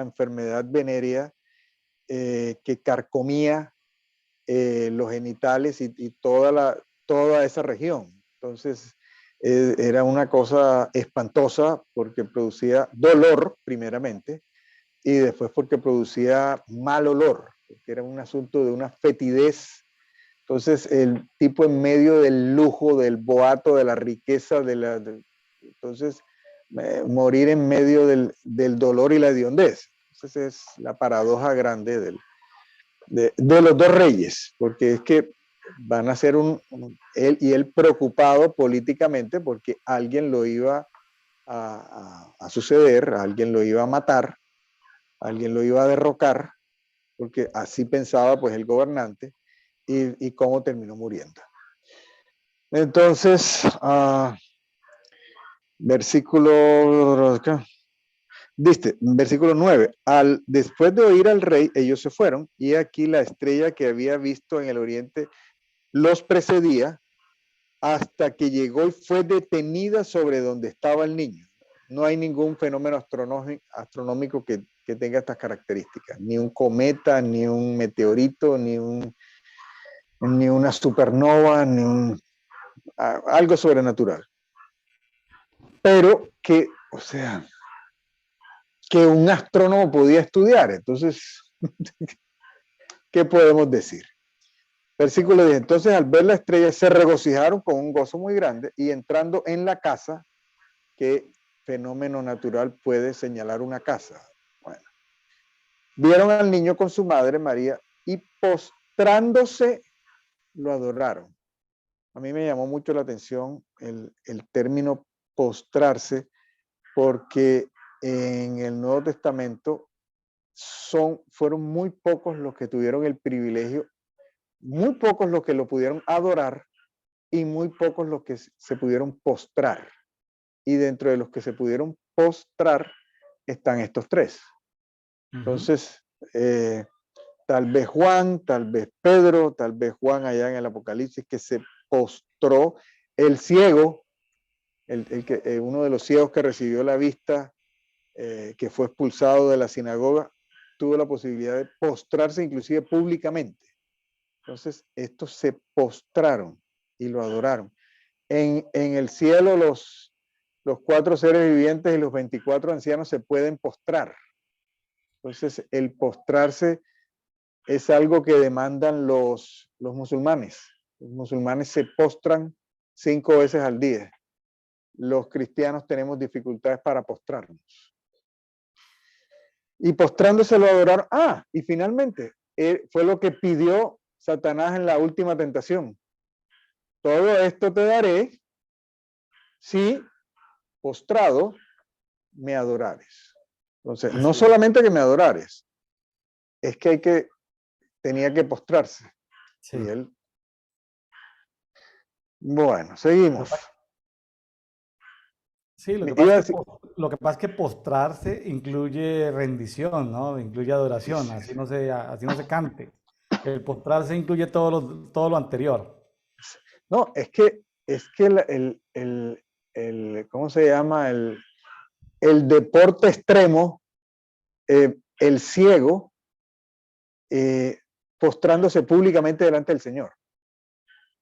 enfermedad venérea que carcomía los genitales y toda esa región. Entonces, era una cosa espantosa porque producía dolor, primeramente, y después porque producía mal olor, porque era un asunto de una fetidez. Entonces, el tipo en medio del lujo, del boato, de la riqueza, entonces, morir en medio del dolor y la hediondez. Entonces, es la paradoja grande de los dos reyes, porque es que van a ser él preocupado políticamente porque alguien lo iba a suceder, alguien lo iba a matar, alguien lo iba a derrocar, porque así pensaba pues el gobernante, y cómo terminó muriendo. Entonces, versículo, dice, versículo 9, después de oír al rey, ellos se fueron, y aquí la estrella que había visto en el oriente los precedía hasta que llegó y fue detenida sobre donde estaba el niño. No hay ningún fenómeno astronómico que tenga estas características, ni un cometa, ni un meteorito, ni una supernova, algo sobrenatural. Pero que, o sea, que un astrónomo podía estudiar. Entonces, ¿qué podemos decir? Versículo 10. Entonces al ver la estrella se regocijaron con un gozo muy grande y entrando en la casa, ¿qué fenómeno natural puede señalar una casa? Bueno, vieron al niño con su madre María y postrándose lo adoraron. A mí me llamó mucho la atención el término postrarse, porque en el Nuevo Testamento fueron muy pocos los que tuvieron el privilegio, muy pocos los que lo pudieron adorar y muy pocos los que se pudieron postrar. Y dentro de los que se pudieron postrar están estos tres. Entonces, tal vez Juan, tal vez Pedro, tal vez Juan allá en el Apocalipsis, que se postró, el ciego, uno de los ciegos que recibió la vista, que fue expulsado de la sinagoga, tuvo la posibilidad de postrarse inclusive públicamente. Entonces, estos se postraron y lo adoraron. En el cielo los 4 seres vivientes y los 24 ancianos se pueden postrar. Entonces, el postrarse es algo que demandan los musulmanes. Los musulmanes se postran 5 veces al día. Los cristianos tenemos dificultades para postrarnos. Y postrándose lo adoraron. Y finalmente, fue lo que pidió Satanás en la última tentación. Todo esto te daré si postrado me adorares. Entonces, no solamente que me adorares, es que tenía que postrarse. Sí. Y él. Bueno, seguimos. Sí, lo que pasa es que postrarse incluye rendición, ¿no? Incluye adoración, así no se cante. El postrarse incluye todo lo anterior. No, es que ¿cómo se llama? El deporte extremo, el ciego, postrándose públicamente delante del Señor.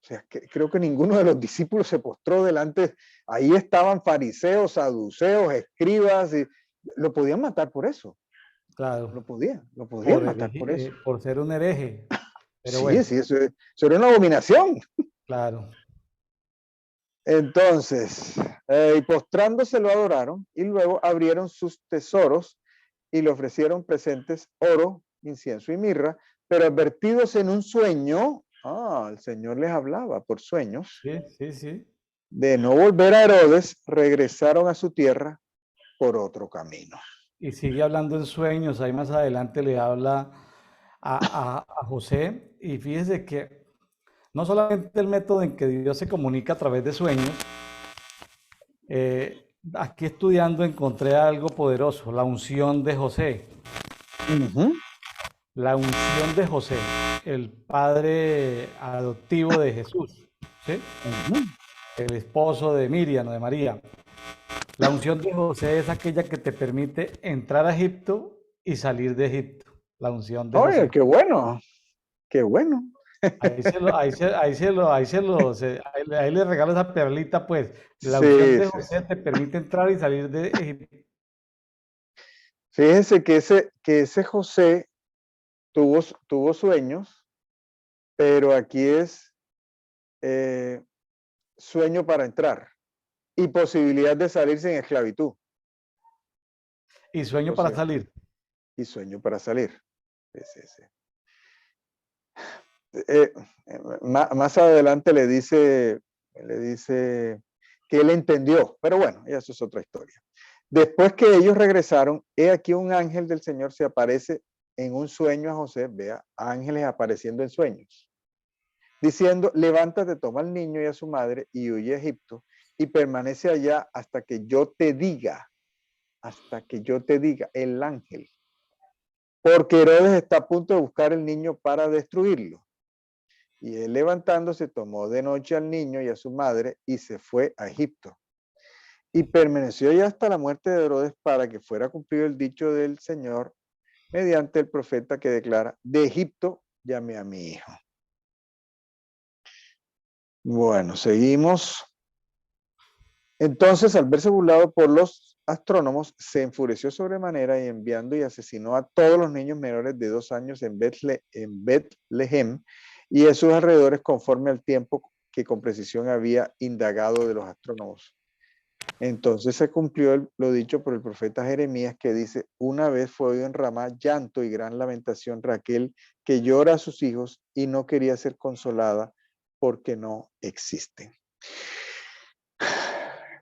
O sea, creo que ninguno de los discípulos se postró delante. Ahí estaban fariseos, saduceos, escribas, y lo podían matar por eso. Claro. Lo podían matar por eso. Por ser un hereje. Pero sí, bueno. Sí, eso era una abominación. Claro. Entonces, y postrándose lo adoraron y luego abrieron sus tesoros y le ofrecieron presentes, oro, incienso y mirra, pero advertidos en un sueño, el Señor les hablaba por sueños, sí. De no volver a Herodes, regresaron a su tierra por otro camino. Y sigue hablando en sueños, ahí más adelante le habla a José, y fíjese que no solamente el método en que Dios se comunica a través de sueños, aquí estudiando encontré algo poderoso, la unción de José. La unción de José, el padre adoptivo de Jesús, ¿sí? El esposo de Miriam o de María. La unción de José es aquella que te permite entrar a Egipto y salir de Egipto. La unción de José. Oye, qué bueno, qué bueno. Ahí le regalo esa perlita, pues. La unción de José te permite entrar y salir de Egipto. Fíjense que ese José tuvo sueños, pero aquí es sueño para entrar y posibilidad de salir sin esclavitud. Y sueño para salir. Y sueño para salir. Sí. Más adelante le dice que él entendió, pero bueno, eso es otra historia. Después que ellos regresaron, he aquí un ángel del Señor se aparece en un sueño a José, vea, ángeles apareciendo en sueños, diciendo, levántate, toma al niño y a su madre y huye a Egipto y permanece allá hasta que yo te diga, el ángel, porque Herodes está a punto de buscar el niño para destruirlo. Y él levantándose tomó de noche al niño y a su madre y se fue a Egipto. Y permaneció ya hasta la muerte de Herodes para que fuera cumplido el dicho del Señor mediante el profeta que declara, de Egipto llamé a mi hijo. Bueno, seguimos. Entonces, al verse burlado por los astrónomos, se enfureció sobremanera y enviando y asesinó a todos los niños menores de 2 años en Betlehem y esos alrededores conforme al tiempo que con precisión había indagado de los astrónomos. Entonces se cumplió lo dicho por el profeta Jeremías, que dice: una vez fue oído en Ramá llanto y gran lamentación Raquel, que llora a sus hijos y no quería ser consolada porque no existen.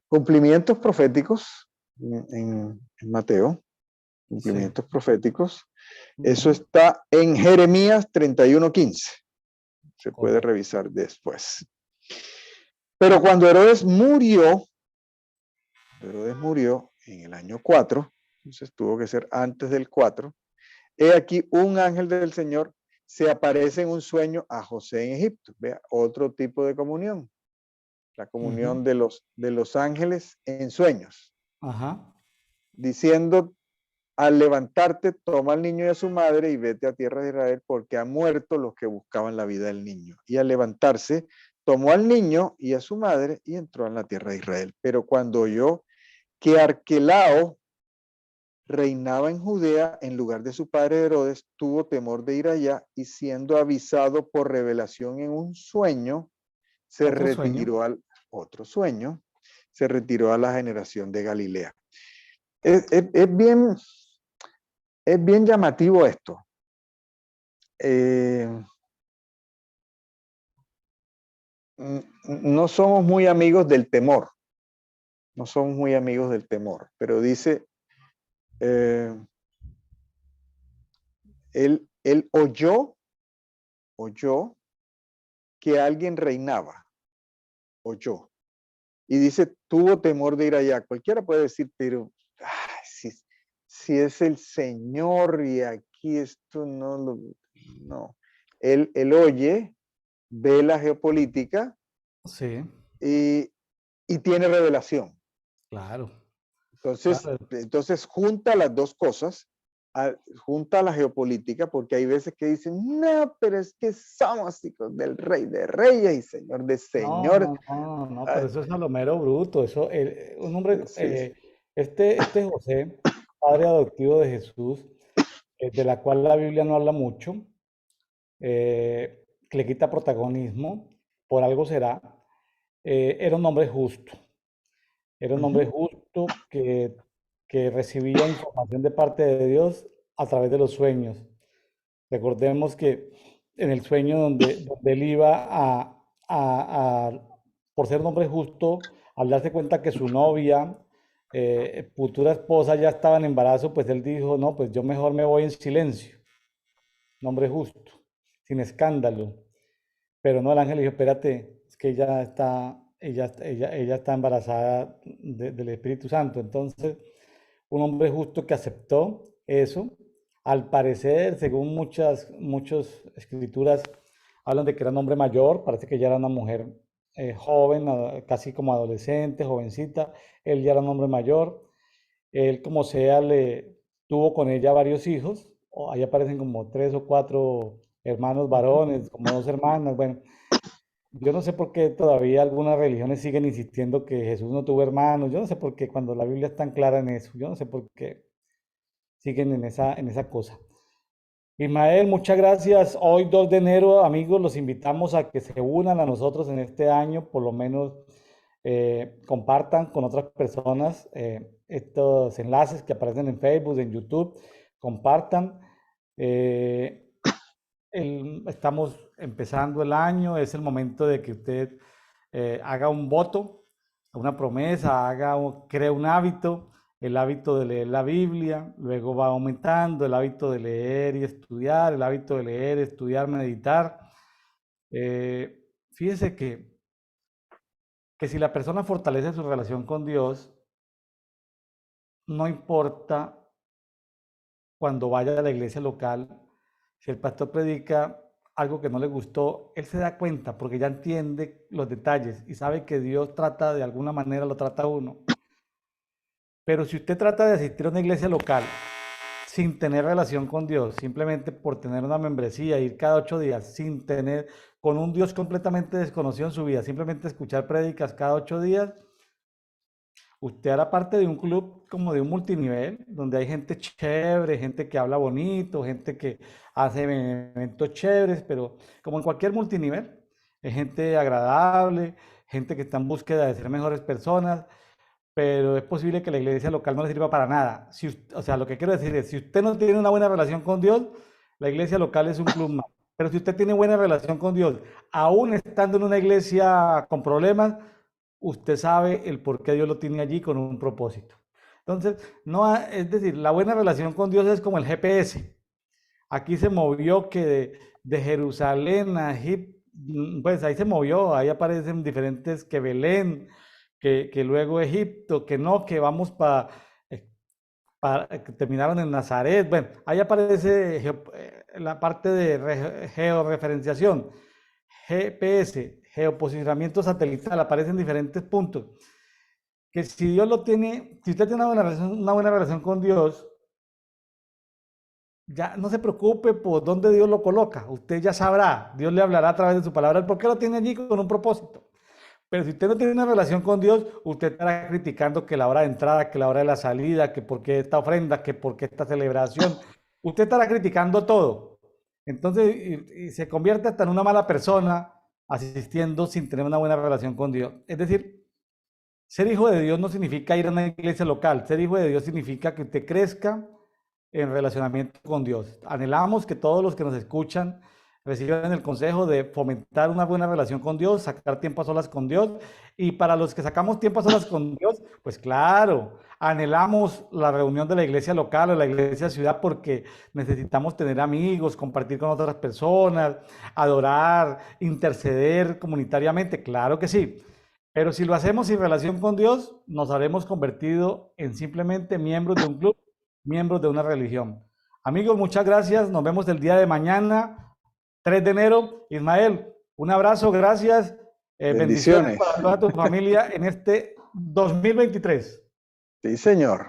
Cumplimientos proféticos en Mateo, cumplimientos proféticos. Eso está en Jeremías 31:15. Se puede revisar después. Pero cuando Herodes murió en el año 4, entonces tuvo que ser antes del 4, he aquí un ángel del Señor se aparece en un sueño a José en Egipto. Vea, otro tipo de comunión. La comunión de los ángeles en sueños. Diciendo: al levantarte, toma al niño y a su madre y vete a tierra de Israel, porque han muerto los que buscaban la vida del niño. Y al levantarse, tomó al niño y a su madre y entró en la tierra de Israel. Pero cuando oyó que Arquelao reinaba en Judea en lugar de su padre Herodes, tuvo temor de ir allá, y siendo avisado por revelación en un sueño, se retiró al otro sueño, se retiró a la generación de Galilea. Es bien llamativo esto. No somos muy amigos del temor. No somos muy amigos del temor, pero dice, él oyó que alguien reinaba, oyó. Y dice, tuvo temor de ir allá. Cualquiera puede decir, pero si es el Señor y aquí esto no. Él oye, ve la geopolítica, sí, y tiene revelación. Claro. Entonces junta las dos cosas, junta la geopolítica, porque hay veces que dicen, no, pero es que somos hijos del Rey de Reyes y Señor de Señores. No, pero eso es a lo mero bruto. Eso, un hombre, Sí. este José, padre adoptivo de Jesús, de la cual la Biblia no habla mucho, le quita protagonismo, por algo será, era un hombre justo. Era un hombre justo que recibía información de parte de Dios a través de los sueños. Recordemos que en el sueño donde él iba por ser un hombre justo, al darse cuenta que su novia, futura esposa, ya estaba en embarazo, pues él dijo, no, pues yo mejor me voy en silencio. Un hombre justo, sin escándalo. Pero no, el ángel le dijo, espérate, es que ella está embarazada del Espíritu Santo. Entonces, un hombre justo que aceptó eso, al parecer, según muchas escrituras, hablan de que era un hombre mayor, parece que ya era una mujer joven, casi como adolescente, jovencita, él ya era un hombre mayor, él como sea le tuvo con ella varios hijos, ahí aparecen como 3 o 4 hermanos varones, como 2 hermanas, bueno, yo no sé por qué todavía algunas religiones siguen insistiendo que Jesús no tuvo hermanos. Yo no sé por qué cuando la Biblia es tan clara en eso. Yo no sé por qué siguen en esa cosa. Ismael, muchas gracias. Hoy 2 de enero, amigos, los invitamos a que se unan a nosotros en este año. Por lo menos compartan con otras personas estos enlaces que aparecen en Facebook, en YouTube. Compartan. Estamos empezando el año, es el momento de que usted haga un voto, una promesa, cree un hábito, el hábito de leer la Biblia, luego va aumentando el hábito de leer y estudiar, el hábito de leer, estudiar, meditar. Fíjese que si la persona fortalece su relación con Dios, no importa cuando vaya a la iglesia local, si el pastor predica algo que no le gustó, él se da cuenta porque ya entiende los detalles y sabe que Dios trata de alguna manera, lo trata a uno. Pero si usted trata de asistir a una iglesia local sin tener relación con Dios, simplemente por tener una membresía, ir cada 8 días, con un Dios completamente desconocido en su vida, simplemente escuchar prédicas cada 8 días, Usted hará parte de un club como de un multinivel, donde hay gente chévere, gente que habla bonito, gente que hace eventos chéveres, pero como en cualquier multinivel, hay gente agradable, gente que está en búsqueda de ser mejores personas, pero es posible que la iglesia local no le sirva para nada. Si, o sea, lo que quiero decir es, si usted no tiene una buena relación con Dios, la iglesia local es un club más. Pero si usted tiene buena relación con Dios, aún estando en una iglesia con problemas, usted sabe el por qué Dios lo tiene allí con un propósito. Entonces, no, es decir, la buena relación con Dios es como el GPS. Aquí se movió que de Jerusalén a Egipto, pues ahí se movió, ahí aparecen diferentes que Belén, que luego Egipto, que no, que vamos que terminaron en Nazaret. Bueno, ahí aparece la parte de georreferenciación, GPS, geoposicionamiento satelital, aparecen diferentes puntos. Que si Dios lo tiene, si usted tiene una buena relación con Dios, ya no se preocupe por dónde Dios lo coloca. Usted ya sabrá, Dios le hablará a través de su palabra, por qué lo tiene allí con un propósito. Pero si usted no tiene una relación con Dios, usted estará criticando que la hora de entrada, que la hora de la salida, que por qué esta ofrenda, que por qué esta celebración. Usted estará criticando todo. Entonces, y se convierte hasta en una mala persona asistiendo sin tener una buena relación con Dios. Es decir, ser hijo de Dios no significa ir a una iglesia local. Ser hijo de Dios significa que usted crezca en relacionamiento con Dios. Anhelamos que todos los que nos escuchan reciban el consejo de fomentar una buena relación con Dios, sacar tiempo a solas con Dios. Y para los que sacamos tiempo a solas con Dios, pues claro, anhelamos la reunión de la iglesia local o la iglesia ciudad porque necesitamos tener amigos, compartir con otras personas, adorar, interceder comunitariamente. Claro que sí. Pero si lo hacemos sin relación con Dios, nos haremos convertido en simplemente miembros de un club, miembros de una religión. Amigos, muchas gracias. Nos vemos el día de mañana, 3 de enero. Ismael, un abrazo, gracias. Bendiciones Bendiciones. para toda tu familia en este 2023. Sí, señor.